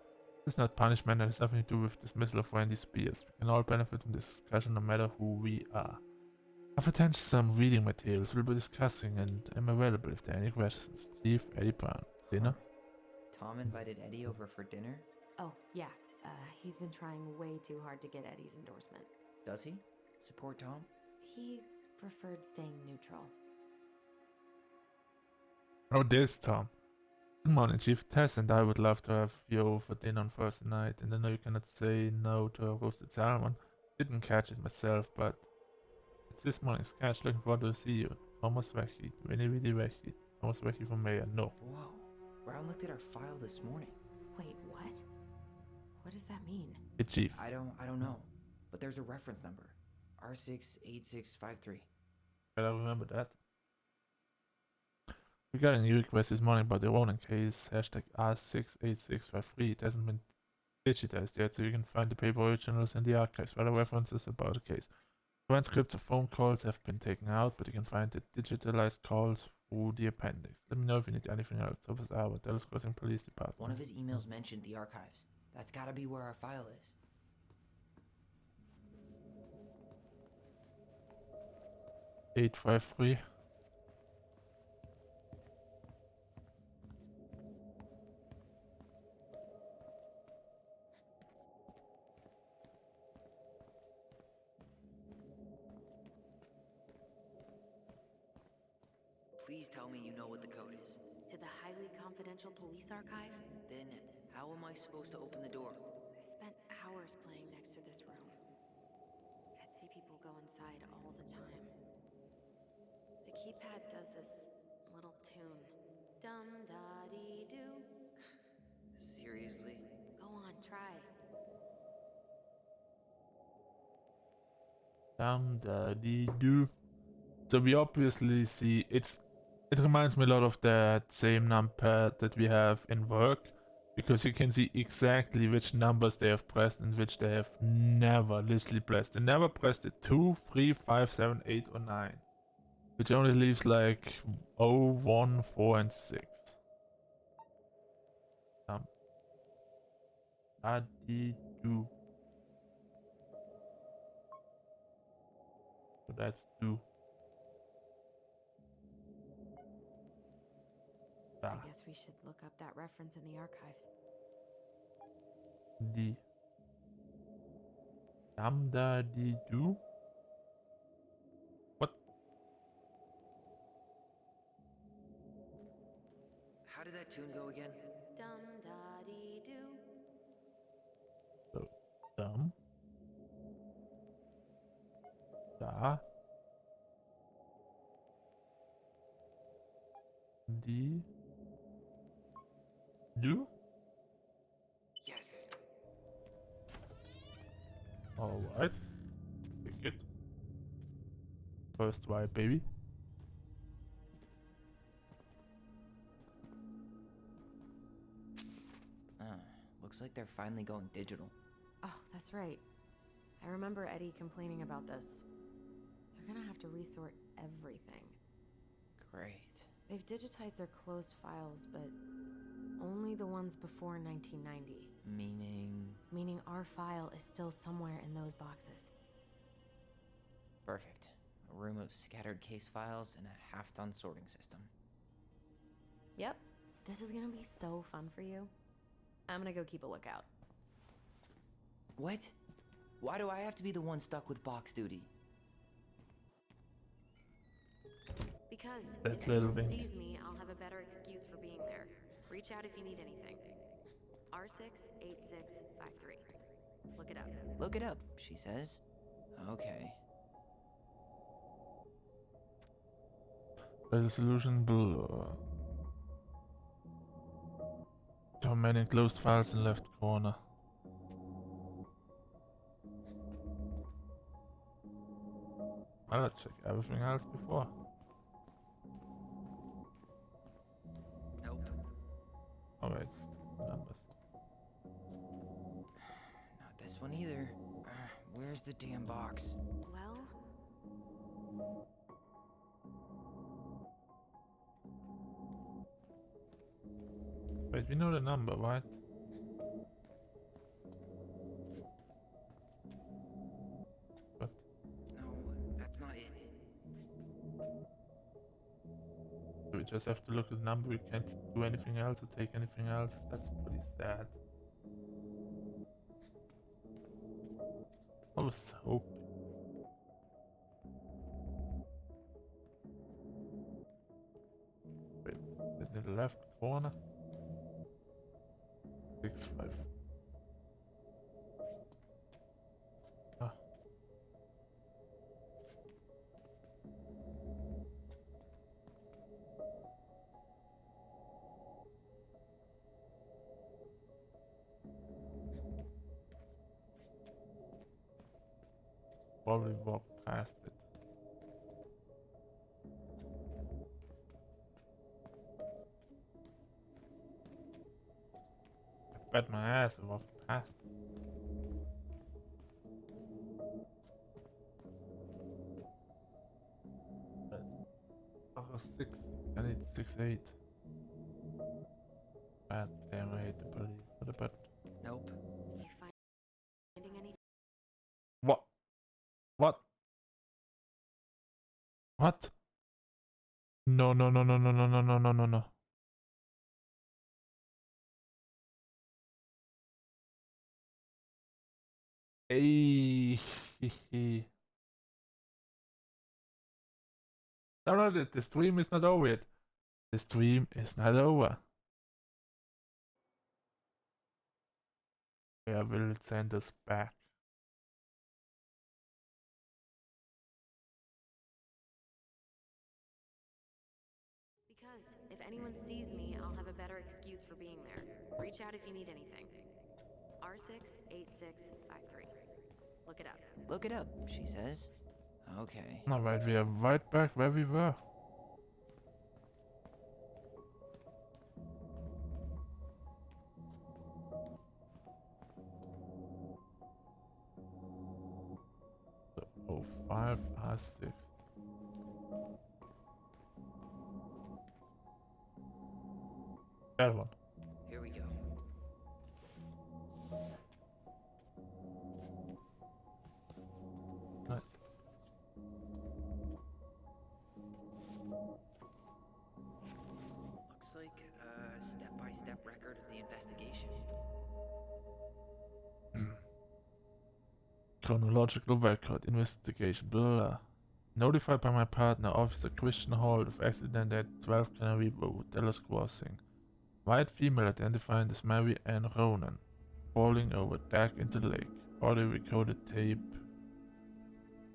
This is not punishment, it has nothing to do with dismissal of Wendy Spears. We can all benefit from this discussion no matter who we are. I've attached some reading materials we'll be discussing and am available if there are any questions. Chief Eddie Brown. Dinner? Tom invited Eddie over for dinner? Oh, yeah. He's been trying way too hard to get Eddie's endorsement. Does he? Support Tom? He preferred staying neutral. Oh, this Tom. Good morning, Chief. Tess and I would love to have you over for dinner on Thursday night, and I know you cannot say no to a roasted salmon. Didn't catch it myself, but it's this morning's catch. Looking forward to see you. Thomas Vecchi. Really Vecchi. Thomas Vecchi from Mayor. No. Whoa. Brown looked at our file this morning. Wait, what? What does that mean? Hey, Chief. I don't know. But there's a reference number. R68653. Better remember that. We got a new request this morning about the Ronan case. Hashtag R68653. It hasn't been digitized yet, so you can find the paper originals in the archives. Further references about the case. Transcripts of phone calls have been taken out, but you can find the digitalized calls through the appendix. Let me know if you need anything else. Officer Albert, Dallas Crossing Police Department. One of his emails mentioned the archives. That's gotta be where our file is. $853. Please tell me you know what the code is. To the highly confidential police archive? Then, how am I supposed to open the door? I spent hours playing next to this room. I'd see people go inside all the time. The keypad does this little tune. Dum-da-dee-doo. Seriously? Go on, try. Dum-da-dee-doo. So we obviously see it reminds me a lot of that same numpad that we have in work, because you can see exactly which numbers they have pressed and which they have never literally pressed. They never pressed it 2, 3, 5, 7, 8 or 9, which only leaves like 0, 1, 4 and 6. Do. So that's 2. I guess we should look up that reference in the archives. D. Dum-da-dee-doo? What? did that tune go again? Dum da dee doo. So, dumb. Da. Die. Du. Yes. Alright. Take it. First white baby. Looks like they're finally going digital. Oh, that's right. I remember Eddie complaining about this. They're gonna have to resort everything. Great. They've digitized their closed files, but only the ones before 1990. Meaning Our file is still somewhere in those boxes. perfect. A room of scattered case files and a half-done sorting system. Yep. This is gonna be so fun for you. I'm gonna go keep a lookout. What? Why do I have to be the one stuck with box duty? Because That if little anyone thing. sees me, I'll have a better excuse for being there. Reach out if you need anything. R68653. Look it up. Look it up, she says. Okay. Resolution blue. Too many closed files in left corner. Well, let's check everything else before. Nope. Oh wait, numbers. Not this one either. Where's the damn box? Well, Wait, we know the number, right? But No, that's not it. we just have to look at the number. We can't do anything else or take anything else. That's pretty sad. I was hoping. Wait, is it in the left corner? 6-5. Ah. Probably walk past it. I bet my ass I walked past it. That's 6. I need 6-8. God damn, I hate the police. What about Nope. you finding anything? what? What? What? No, no, no, no, no, no, no, no, no, no, no. Hey. No, no, the stream is not over yet. The stream is not over. Where will it send us back? Because if anyone sees me, I'll have a better excuse for being there. Reach out if you need anything. R68653. Look it up. Look it up, she says. Okay. Alright, we are right back where we were. So 05 R6. That one. Here we go. Right. Looks like a step-by-step record of the investigation. Chronological record, investigation, blah, blah. Notified by my partner, Officer Christian Hall, of accident at 12 Canary Road, Dallas Crossing. White female identified as Mary Ann Ronan, falling over deck into the lake. Audio recorded tape.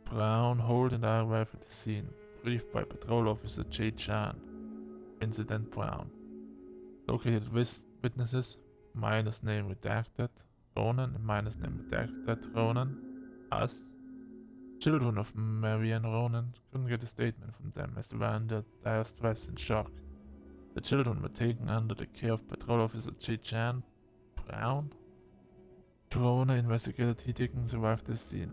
Brown holding the arrive at the scene. Briefed by Patrol Officer J. Chan. Incident Brown. Located witnesses. Minor's name redacted. Ronan. Minor's name redacted. Ronan. Us. Children of Mary and Ronan couldn't get a statement from them as they were under dire stress and shock. The children were taken under the care of Patrol Officer J. Chan Brown. Coroner investigated he didn't survive the scene.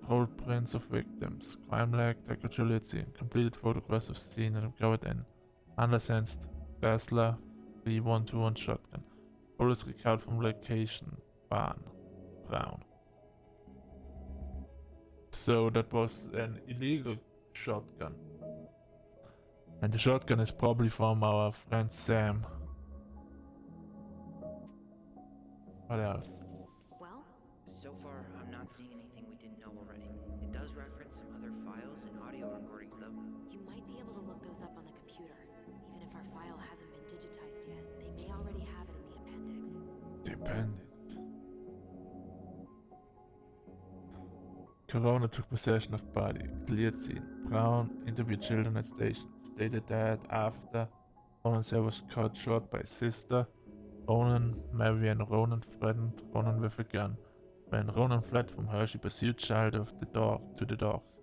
Rolled prints of victims, crime lab, decorative completed photographs of the scene and recovered an unlicensed Dassler 3-121 shotgun. Bullets recovered from location. Brown. So that was an illegal shotgun. And the shotgun is probably from our friend Sam. What else? Well, So far, I'm not seeing anything we didn't know already. It does reference some other files and audio recordings, though. you might be able to look those up on the computer. Even if our file hasn't been digitized yet, they may already have it in the appendix. The appendix. Corona took possession of body, cleared scene. Brown interviewed children at station. Stated that after Ronan was cut short by his sister, Mary and Ronan threatened Ronan with a gun. When Ronan fled from her, she pursued child of the dog to the dogs.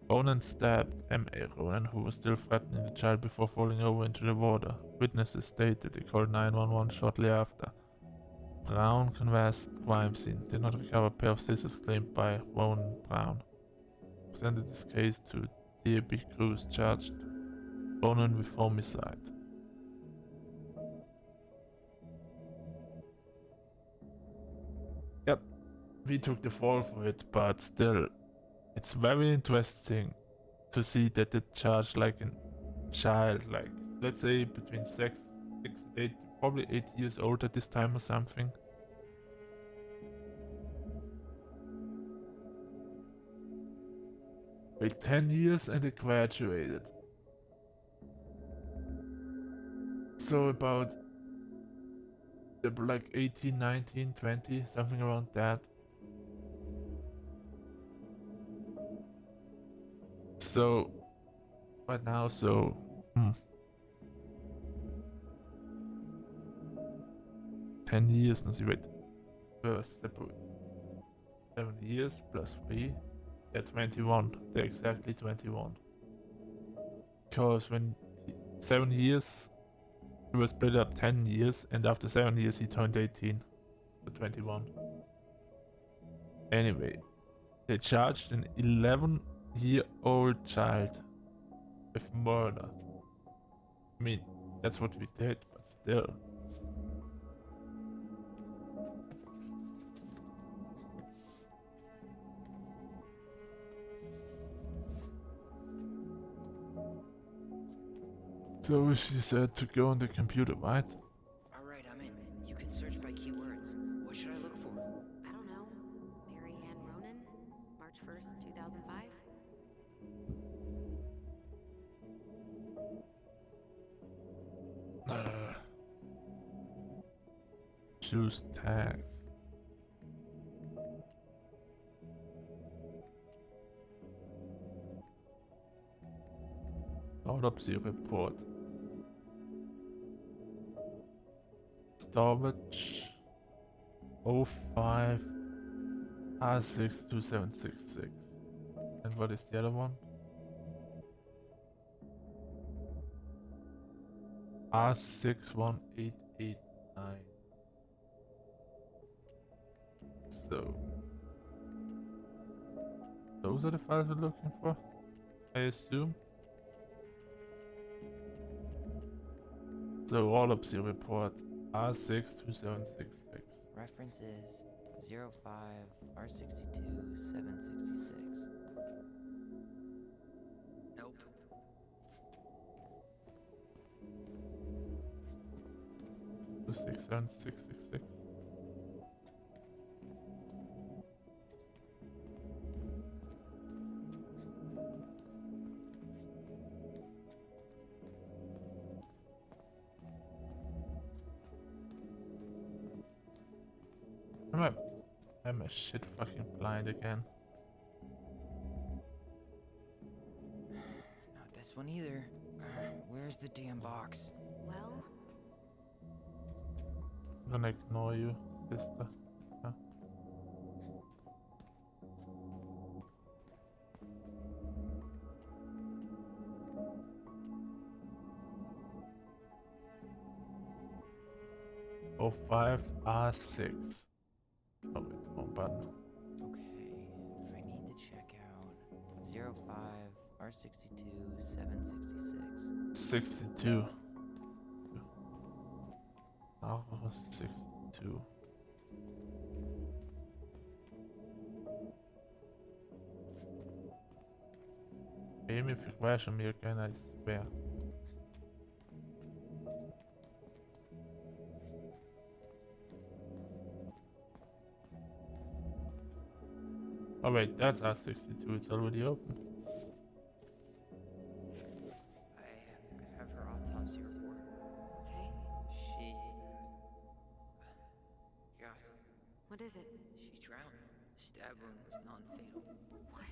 Ronan stabbed M.A. Ronan, who was still threatening the child before falling over into the water. Witnesses stated they called 911 shortly after. Brown canvassed crime scene, did not recover a pair of scissors claimed by Ronan Brown. Presented this case to D.A.B. Cruz, charged Ronan with homicide. Yep, we took the fall for it, but still, it's very interesting to see that they charge like a child, like let's say between 6 and 8, probably 8 years old at this time or something. Wait, 10 years and they graduated. So about like 18, 19, 20, something around that. So, right now, 10 years, no, see, wait. First, 7 years plus 3, yeah, 21. They're exactly 21. Because when 7 years, he was split up 10 years, and after 7 years, he turned 18. So 21. Anyway, they charged an 11-year-old child with murder. I mean, that's what we did, but still. So she said to go on the computer, right? Alright, I'm in. You can search by keywords. What should I look for? I don't know. Mary Ann Ronan? March 1st, 2005? Choose tags. Autopsy report. Storage 05 R62766. And what is the other one? R61889. So those are the files we're looking for, I assume. So autopsy report R62766. Reference is 05 R62 766. Nope. 267666. Am I shit fucking blind again? Not this one either. Where's the damn box? Well, I'm gonna ignore you, sister. Yeah. Oh, 5R6. Oh wait, wrong button. Okay, I need to check out 05 R62 766. 62. R62. Aim if you question me again, I swear. Oh wait, that's R62, it's already open. I have her autopsy report. okay. She... God, What is it? she drowned. Stab wound was non-fatal. What?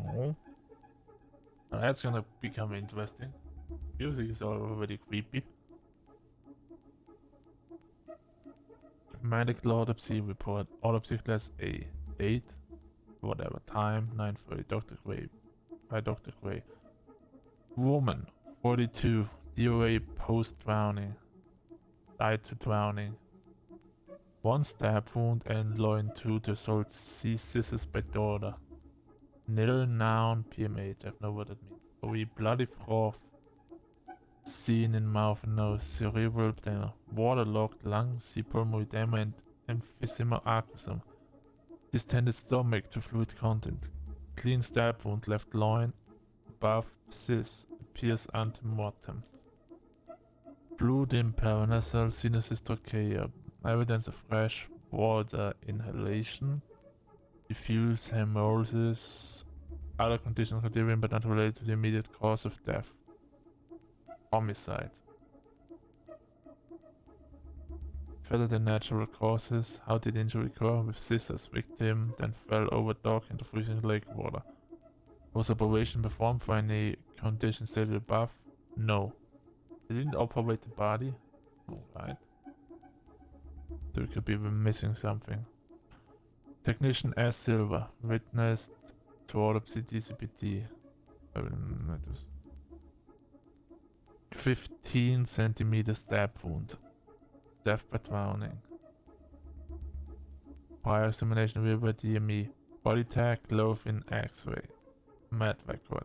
Oh. Now that's gonna become interesting. Music is already creepy. Medical autopsy report. Autopsy class A. Date. Whatever. Time. 9:30. Dr. Gray. By Dr. Gray. Woman. 42. DOA post-drowning. Died to drowning. One stab wound and loin 2 to assault C scissors by daughter. Nil noun PMH. I don't know what that means. OE bloody froth. Seen in mouth and nose. Cerebral dental. Waterlogged lung. Pulmonary edema and emphysema arcusum. Distended stomach to fluid content. Clean stab wound left loin. Above cis. Appears ante-mortem. Blood in paranasal sinus trachea. Evidence of fresh water inhalation. Diffuse hemolysis. Other conditions continuing but not related to the immediate cause of death. Homicide. Further than natural causes. How did injury occur? With scissors. Victim then fell over dog into freezing lake water. Was operation performed for any condition stated above? No. They didn't operate the body? Alright. So we could be missing something. Technician S. Silver. Witnessed to autopsy DCPT. 15 centimeter stab wound. Death by drowning. Prior examination reviewed by DME. Body tag, glove in X-ray. Med record.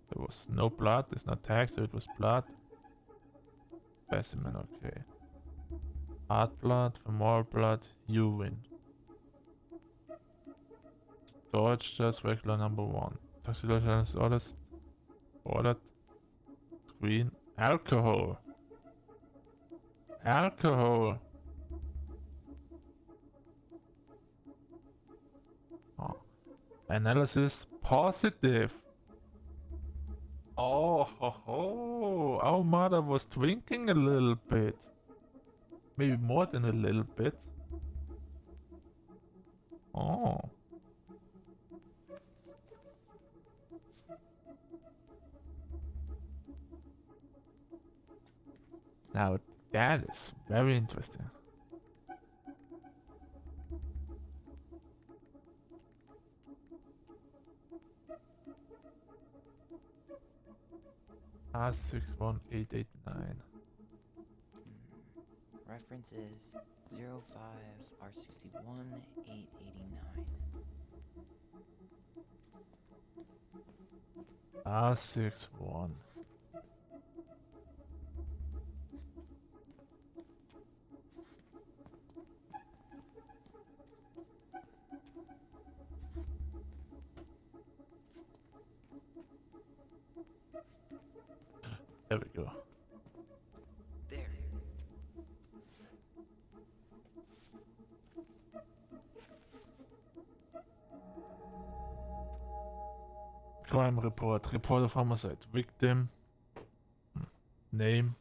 There was no blood, there's no tag, so it was blood. Specimen, okay. Heart blood, femoral blood, urine. Storage just regular number 1. Toxicology orders. Ordered. Screen. Alcohol. Alcohol. Oh. Analysis positive. Oh, ho, ho. Our mother was drinking a little bit. Maybe more than a little bit. Oh. Now that is very interesting. R61889. Reference is 05 R61 889. R61. There we go. There. Crime report. Report of homicide. Victim Name.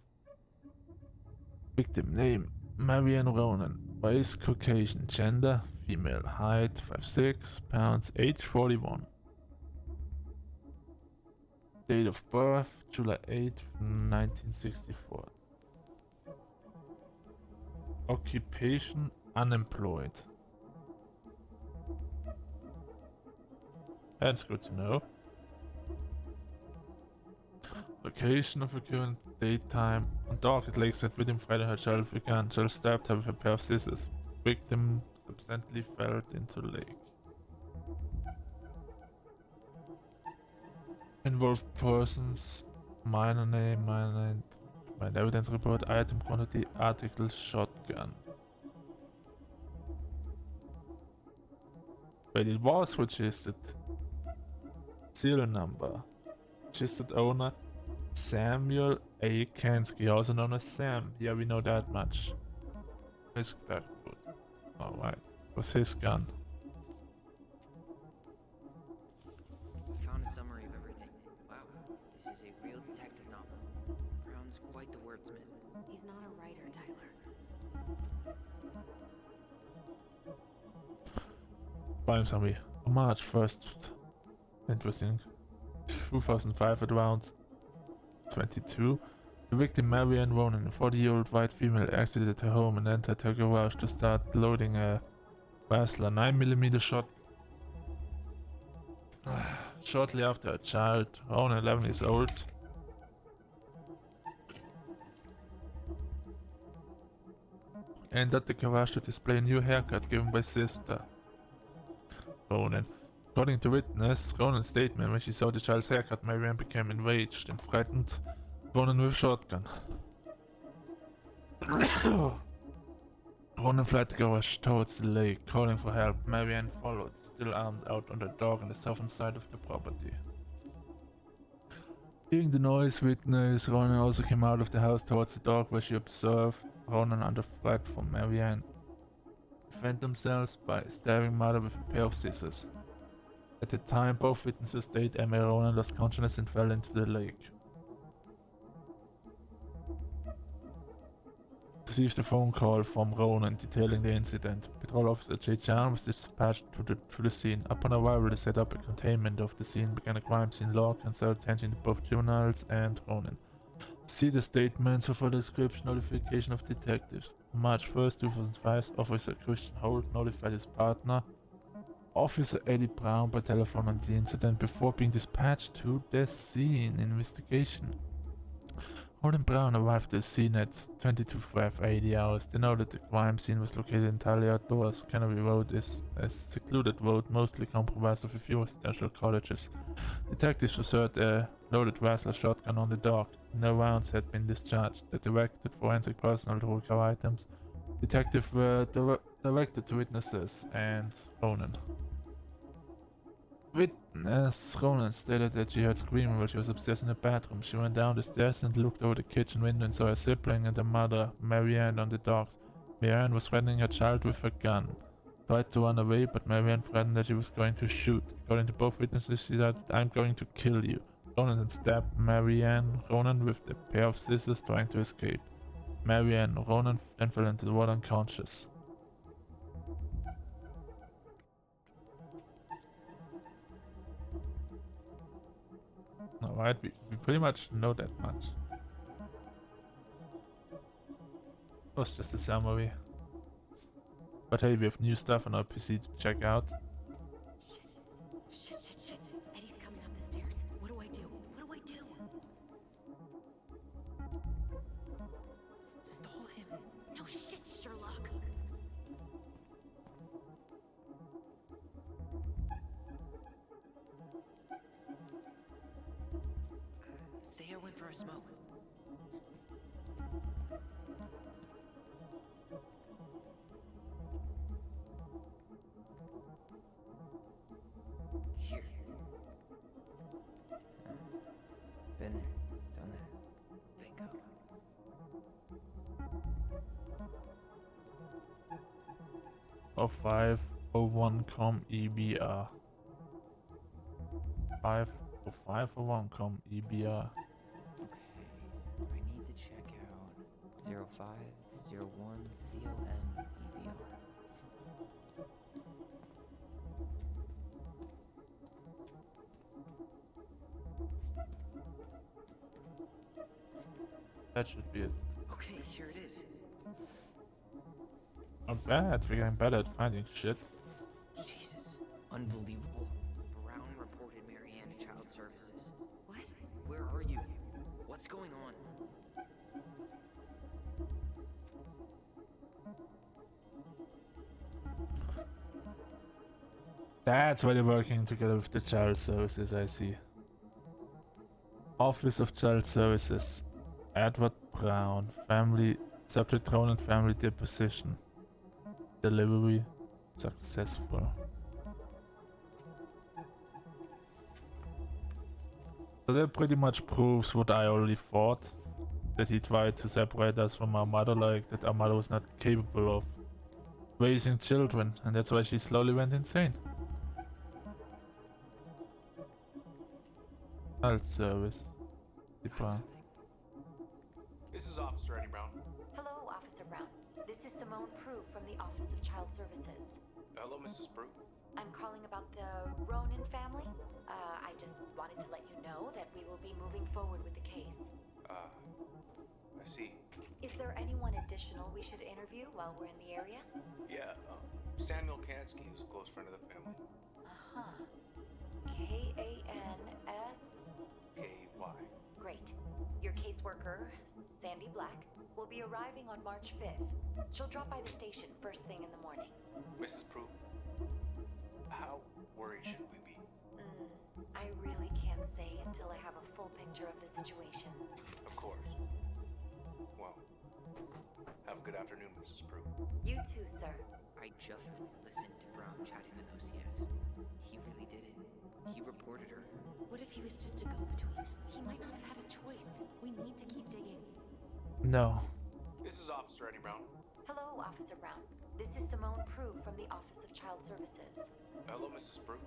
Victim name. Marianne Ronan. Race Caucasian. Gender female. Height 5'6", pounds. Age 41. Date of birth July 8th, 1964. Occupation unemployed. That's good to know. Location of occurrence, daytime. On dark Lakeside victim Friday had child began. Child stabbed her with a pair of scissors. Victim subsequently fell into lake. Involved persons, minor name, find evidence report, item quantity, article, shotgun. But it was registered. Serial number. Registered owner Samuel A. Kansky, also known as Sam. Yeah, we know that much. Risk that good. Alright. Was his gun. Found a summary of everything. Wow, this is a real detective novel. Brown's quite the wordsmith. He's not a writer, Tyler. Crime summary. On March 1st. Interesting. 2005 at around 22. The victim Marianne Ronan, a 40-year-old white female, exited her home and entered her garage to start loading a Basler 9mm shot. Shortly after, a child, Ronan 11 years old, entered the garage to display a new haircut given by sister Ronan. According to witness, Ronan's statement, when she saw the child's haircut, Marianne became enraged and threatened Ronan with a shotgun. Ronan fled the garage towards the lake, calling for help. Marianne followed, still armed, out on the dock on the southern side of the property. Hearing the noise, witness Ronan also came out of the house towards the dock, where she observed Ronan under threat from Marianne. Defend themselves by stabbing mother with a pair of scissors. At the time, both witnesses state Emma Ronan lost consciousness and fell into the lake. Received a phone call from Ronan detailing the incident. Patrol officer Jay Chan was dispatched to the scene. Upon arrival, they set up a containment of the scene, began a crime scene log, and sought attention to both juveniles and Ronan. See the statements for further description notification of detectives. On March 1st, 2005, Officer Christian Holt notified his partner, Officer Eddie Brown, by telephone on the incident before being dispatched to the scene investigation. Holt and Brown arrived at the scene at 22:80 hours. They know that the crime scene was located entirely outdoors. Canopy Road is a secluded road, mostly comprised of a few residential cottages. Detectives observed a loaded Rassler shotgun on the dock. No rounds had been discharged. They directed forensic personnel to recover items. Detectives were directed to witnesses and Ronan. Witness Ronan stated that she heard screaming while she was upstairs in the bathroom. She went down the stairs and looked over the kitchen window and saw her sibling and her mother, Marianne, on the docks. Marianne was threatening her child with a gun. Tried to run away, but Marianne threatened that she was going to shoot. According to both witnesses, she said, "I'm going to kill you." Ronan then stabbed Marianne Ronan with a pair of scissors, trying to escape. Marianne Ronan then fell into the water unconscious. Alright, we pretty much know that much. It was just a summary. But hey, we have new stuff on our PC to check out. Shit. Eddie's coming up the stairs. What do I do? Stall him. No shit, Sherlock. Say I went for a smoke. Here. Been there, done that. Bingo. Oh, 501com EBR. 50501com EBR. Okay, I need 0501CONEVR. That should be it. Okay, here it is. Not bad. We're getting better at finding shit. Jesus. Unbelievable. Brown reported Marianne to Child Services. What? Where are you? What's going on? That's why they're working together with the Child Services, I see. Office of Child Services. Edward Brown. Family. Subject thrown and family deposition. Delivery successful. So that pretty much proves what I already thought. That he tried to separate us from our mother, like that our mother was not capable of raising children, and that's why she slowly went insane. Child service. This is Officer Eddie Brown. Hello, Officer Brown. This is Simone Prue from the Office of Child Services. Hello, Mrs. Prue. I'm calling about the Ronan family. I just wanted to let you know that we will be moving forward with the case. I see. Is there anyone additional we should interview while we're in the area? Yeah, Samuel Kansky is a close friend of the family. Uh-huh. K-A-N-S? K-Y. Great. Your caseworker, Sandy Black, will be arriving on March 5th. She'll drop by the station first thing in the morning. Mrs. Prue, how worried should we be? I really can't say until I have a full picture of the situation. Of course. Well, have a good afternoon, Mrs. Prue. You too, sir. I just listened to Brown chatting with OCS. He really did it. He reported her. What if he was just a go-between? He might not have had a choice. We need to keep digging. No. This is Officer Eddie Brown. Hello, Officer Brown. This is Simone Prue from the Office of Child Services. Hello, Mrs. Prue.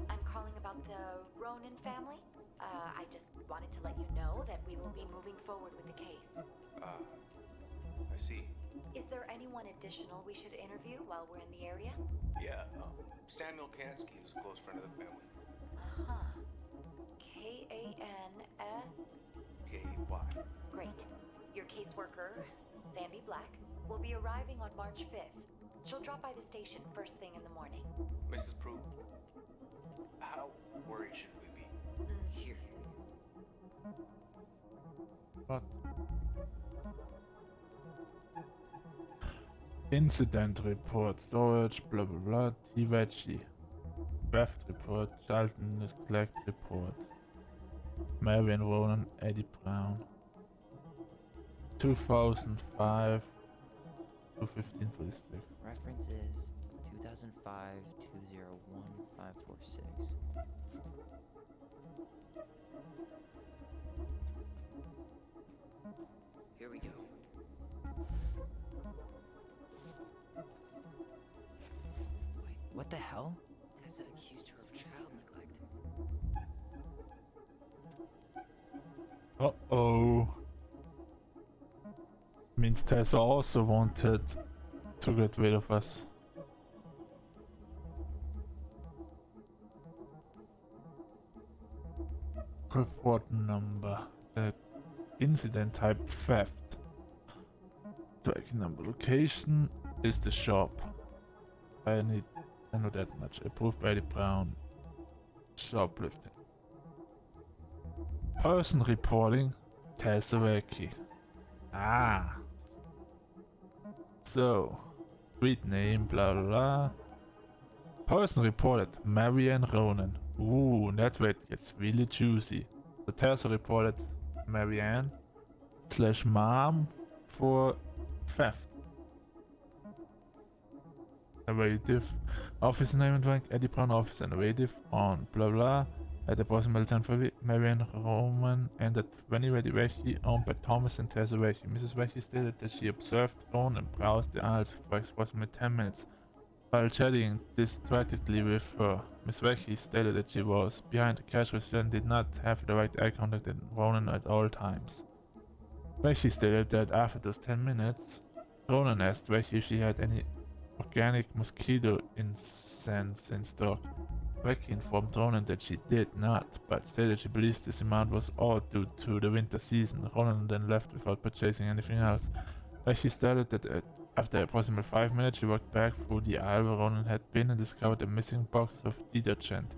I'm calling about the Ronan family. I just wanted to let you know that we will be moving forward with the case. I see. Is there anyone additional we should interview while we're in the area? Yeah, Samuel Kansky is a close friend of the family. Uh-huh. K-A-N-S? K-Y. Great. Your caseworker, Sandy Black, will be arriving on March 5th. She'll drop by the station first thing in the morning. Mrs. Prue, how worried should we be? Here. What? Incident report, storage, blah blah blah, T-Veggie. Theft report, child neglect report. Marion Ronan, Eddie Brown. 2005 to 1546. Reference is 2005-201-546. Here we go. Wait, what the hell? Tessa accused her of child neglect. Uh-oh. Means Tessa also wanted to get rid of us. Report number. Incident type theft. Tracking number. Location is the shop. I know that much. Approved by the Brown. Shoplifting. Person reporting. Tessavaki. Ah. So, street name, blah blah blah. Person reported Marianne Ronan. Ooh, that's where it gets really juicy. The Tessa reported Marianne / mom for theft. Innovative. Office name and rank, Eddie Brown office innovative on blah blah. At approximately 10:30, Marianne Roman entered Venny Vecchi, owned by Thomas and Tessa Vecchi. Mrs. Vecchi stated that she observed Ron and browsed the aisles for approximately 10 minutes while chatting distractedly with her. Miss Vecchi stated that she was behind the cash register and did not have direct eye contact with Ronan at all times. Becky stated that after those 10 minutes, Ronan asked Becky if she had any organic mosquito incense in stock. Becky informed Ronan that she did not, but stated she believes this amount was all due to the winter season. Ronan then left without purchasing anything else. Becky stated that after approximately 5 minutes she walked back through the aisle where Ronan had been and discovered a missing box of detergent.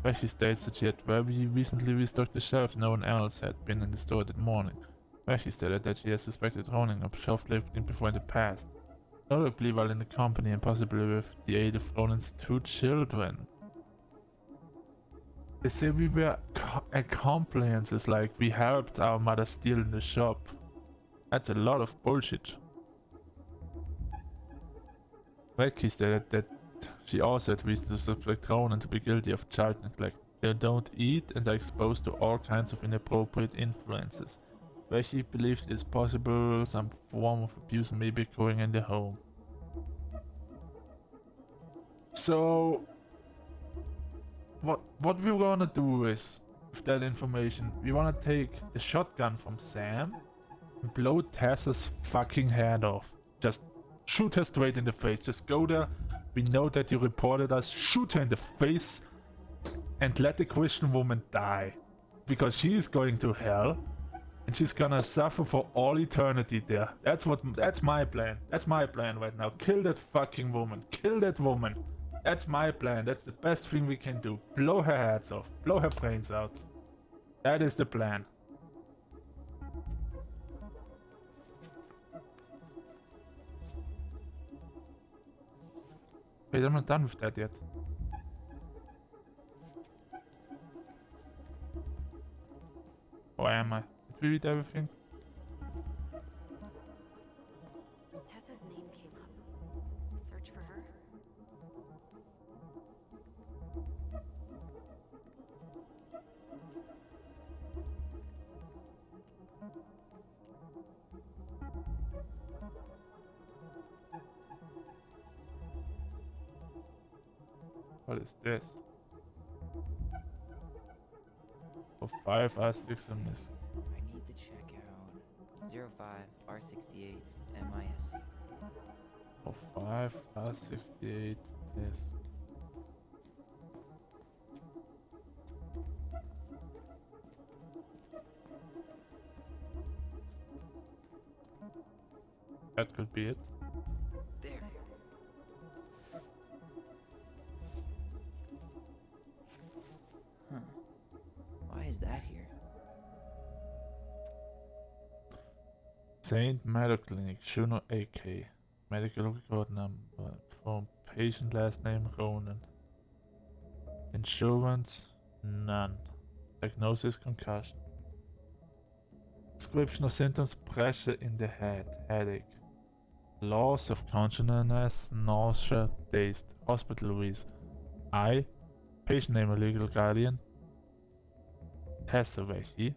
Becky states that she had very recently restocked the shelf. No one else had been in the store that morning. Becky stated that she has suspected Ronan of shelf-lifting before in the past, notably while in the company and possibly with the aid of Ronan's 2 children. They say we were accomplices, like we helped our mother steal in the shop. That's a lot of bullshit. Becky stated that she also had reason to suspect Ronan to be guilty of child neglect. They don't eat and are exposed to all kinds of inappropriate influences. Becky believes it is possible some form of abuse may be occurring in the home. So what we're gonna do is, with that information, we wanna take the shotgun from Sam and blow Tessa's fucking head off. Just shoot her straight in the face. Just go there. We know that you reported us. Shoot her in the face and let the Christian woman die. Because she is going to hell and she's gonna suffer for all eternity there. That's my plan. That's my plan right now. Kill that fucking woman. Kill that woman. That's my plan. That's the best thing we can do. Blow her heads off. Blow her brains out. That is the plan. Wait, I'm not done with that yet. Or am I? Did we read everything? Tessa's name came up. Search for her. What is this? For 5 R6 on this. I need to check out 05 R68 MISC. For 5 R68 yes. That could be it. There. Huh. Why is that here? Saint Meadow Clinic, Juno AK. Medical record number. From patient last name Ronan. Insurance none. Diagnosis concussion. Description of symptoms: pressure in the head, headache, loss of consciousness, nausea, dazed. Hospital reason. I. Patient name or legal guardian. Tessa Vecchi.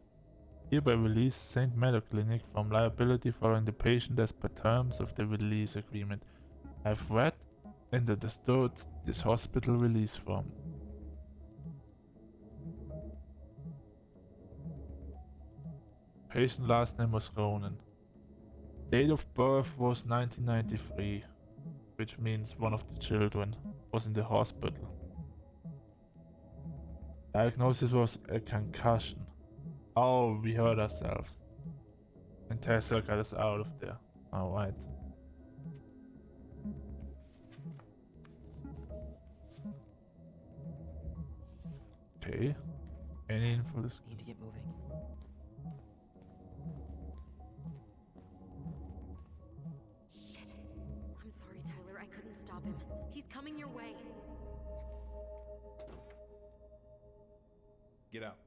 Hereby release St. Meadow Clinic from liability following the patient as per terms of the release agreement. I've read and understood this hospital release form. Patient last name was Ronan. Date of birth was 1993, which means one of the children was in the hospital. Diagnosis was a concussion. Oh, we hurt ourselves. And Tessa got us out of there. Alright. Okay. Any info this? Need to get moving. Shit. I'm sorry, Tyler. I couldn't stop him. He's coming your way. Get out.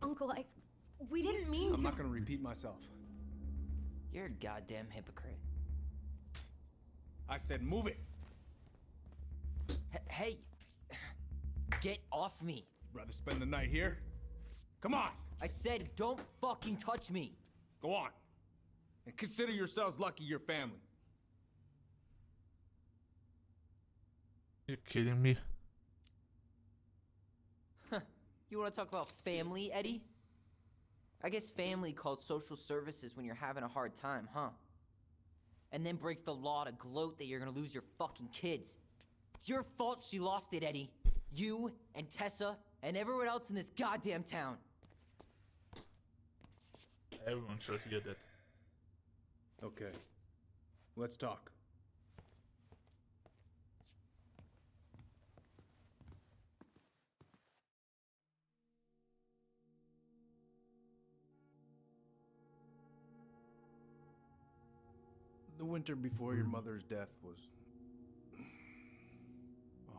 Uncle, we didn't mean to. I'm not gonna repeat myself. You're a goddamn hypocrite. I said move it. Hey! Get off me! Rather spend the night here? Come on! I said don't fucking touch me! Go on. And consider yourselves lucky you're family. You're kidding me? You wanna talk about family, Eddie? I guess family calls social services when you're having a hard time, huh? And then breaks the law to gloat that you're gonna lose your fucking kids. It's your fault she lost it, Eddie. You and Tessa and everyone else in this goddamn town. Everyone should get it. Okay. Let's talk. The winter before your mother's death was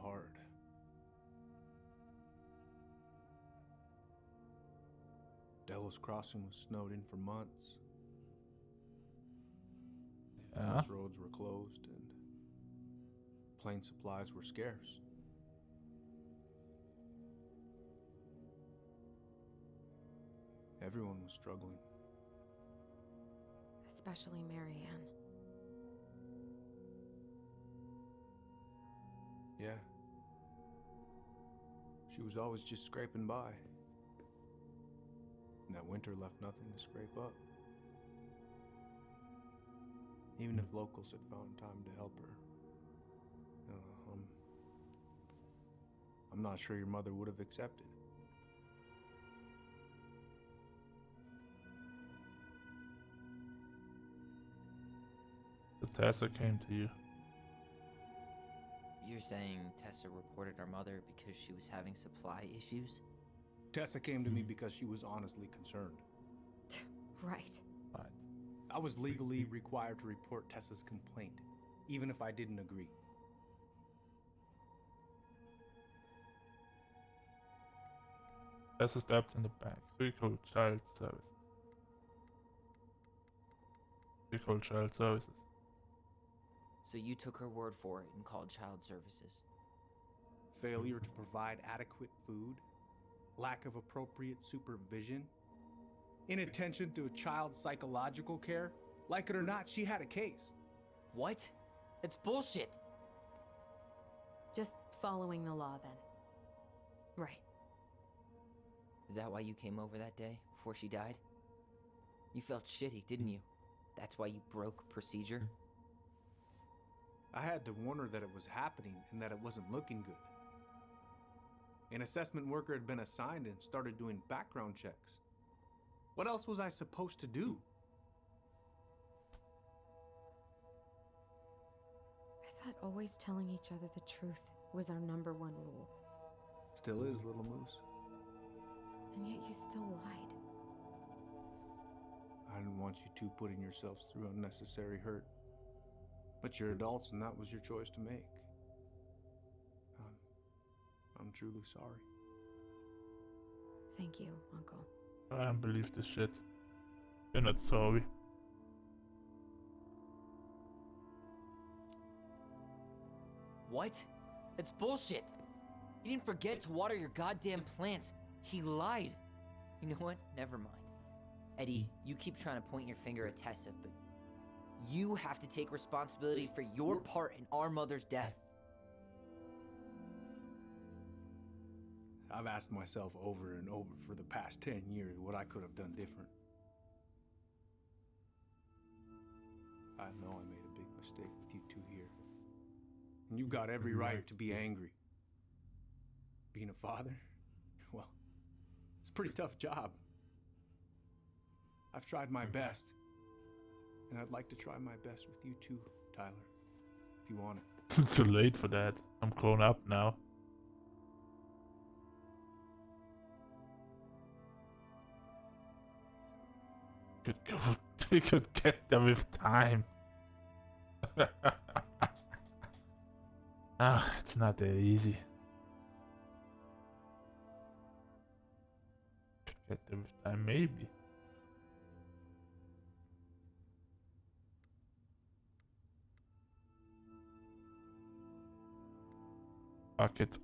hard. Delos Crossing was snowed in for months. Yeah. Most roads were closed and plane supplies were scarce. Everyone was struggling. Especially Marianne. Yeah. She was always just scraping by. And that winter left nothing to scrape up. Even if locals had found time to help her. You know, I'm not sure your mother would have accepted. The Tessa came to you. You're saying Tessa reported our mother because she was having supply issues? Tessa came to me because she was honestly concerned. Right. Right. I was legally required to report Tessa's complaint, even if I didn't agree. Tessa stabbed in the back. 3 called child services. 3 called child services. So you took her word for it and called child services. Failure to provide adequate food, lack of appropriate supervision, inattention to a child's psychological care. Like it or not, she had a case. What? It's bullshit. Just following the law then. Right. Is that why you came over that day before she died? You felt shitty, didn't you? That's why you broke procedure? I had to warn her that it was happening and that it wasn't looking good. An assessment worker had been assigned and started doing background checks. What else was I supposed to do? I thought always telling each other the truth was our #1 rule. Still is, little moose. And yet you still lied. I didn't want you two putting yourselves through unnecessary hurt. But you're adults and that was your choice to make. I'm truly sorry. Thank you, Uncle. I don't believe this shit. You're not sorry. What? It's bullshit. He didn't forget to water your goddamn plants. He lied. You know what? Never mind. Eddie, you keep trying to point your finger at Tessa, but you have to take responsibility for your part in our mother's death. I've asked myself over and over for the past 10 years what I could have done different. I know I made a big mistake with you two here. And you've got every right to be angry. Being a father? Well, it's a pretty tough job. I've tried my best. And I'd like to try my best with you too, Tyler. If you want it. It's too late for that. I'm grown up now. We could get there with time. Ah, it's not that easy. Could get there with time, maybe. Fuck it.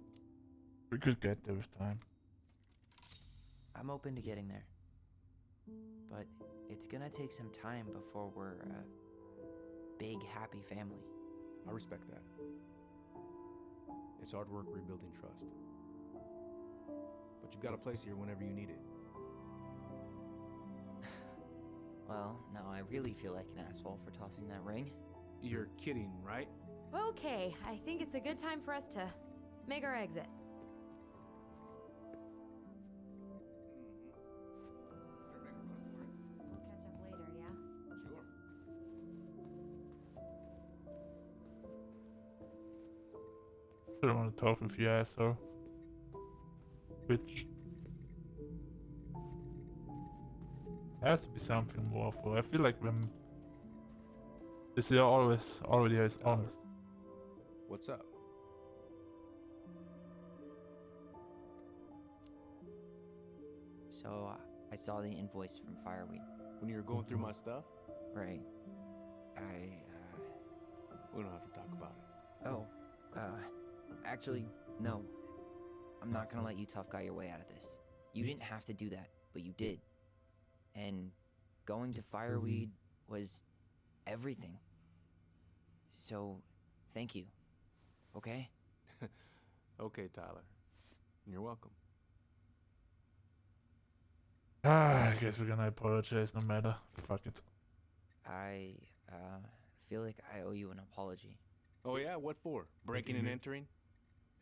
We could get there with time. I'm open to getting there. But it's gonna take some time before we're a big, happy family. I respect that. It's hard work rebuilding trust. But you've got a place here whenever you need it. Well, now I really feel like an asshole for tossing that ring. You're kidding, right? Okay, I think it's a good time for us to make our exit. We'll catch up later, yeah? Sure. I don't want to talk with you, asshole. Bitch. There has to be something more for. I feel like when this year already is honest. What's up? So, I saw the invoice from Fireweed. When you were going through my stuff? Right. We don't have to talk about it. Oh, actually, no. I'm not gonna let you tough guy your way out of this. You didn't have to do that, but you did. And going to Fireweed was everything. So, thank you. Okay? Okay, Tyler. You're welcome. I guess we're gonna apologize no matter. Fuck it. I, feel like I owe you an apology. Oh yeah? What for? Breaking and entering?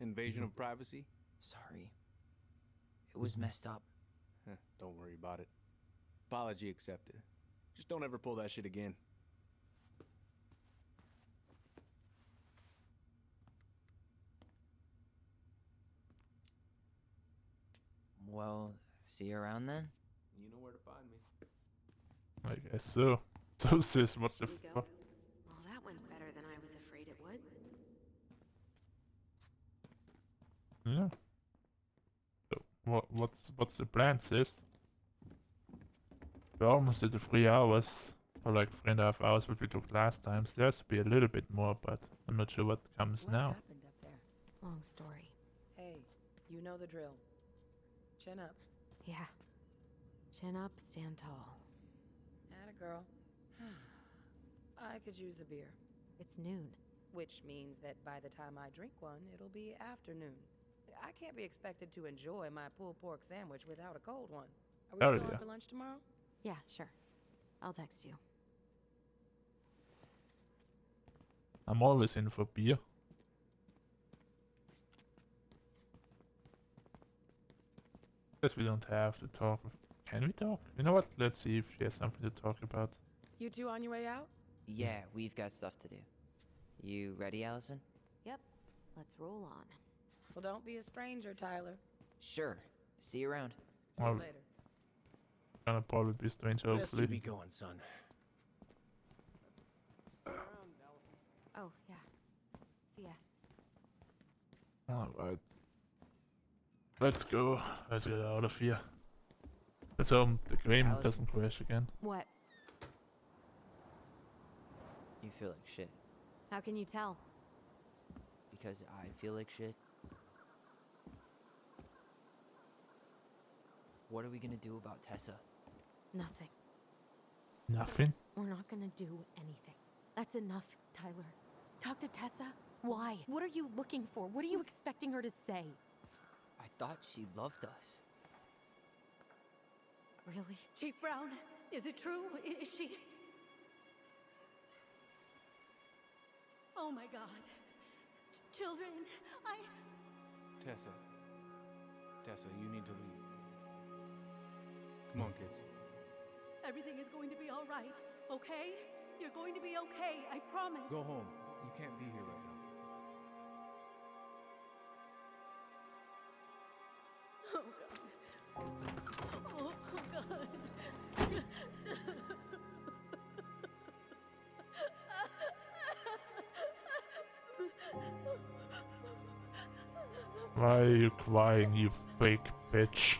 Invasion of privacy? Sorry. It was messed up. Don't worry about it. Apology accepted. Just don't ever pull that shit again. Well, see you around then? You know where to find me. I guess so. So sis, what the Here we go. fuck? Well, that went better than I was afraid it would. Yeah. So what's the plan, sis? We almost did the 3 hours, or like 3.5 hours what we took last time. So there has to be a little bit more, but I'm not sure what comes What now. happened up there? Long story. Hey, you know the drill. Chin up. Yeah. Chin up, stand tall. Atta girl. I could use a beer. It's noon. Which means that by the time I drink one, it'll be afternoon. I can't be expected to enjoy my pulled pork sandwich without a cold one. Are we Hell still on yeah. for lunch tomorrow? Yeah, sure. I'll text you. I'm always in for beer. Guess we don't have to talk. Can we talk? You know what? Let's see if she has something to talk about. You two on your way out? Yeah, we've got stuff to do. You ready, Allison? Yep. Let's roll on. Well, don't be a stranger, Tyler. Sure. See you around. See you Well, later. gonna probably be strange, Best you hopefully. be going, son. Oh, yeah. See ya. Alright. Let's go. Let's get out of here. Let's hope the game Allison. doesn't crash again. What? You feel like shit. How can you tell? Because I feel like shit. What are we gonna do about Tessa? Nothing. Nothing? We're not gonna do anything. That's enough, Tyler. Talk to Tessa? Why? What are you looking for? What are you expecting her to say? I thought she loved us. Really? Chief Brown, is it true? Is she... Oh my God. Children, Tessa. Tessa, you need to leave. Come on, kids. everything is going to be all right, okay? You're going to be okay, I promise. Go home. You can't be here right now. Oh God. Oh God. Why are you crying, you fake bitch?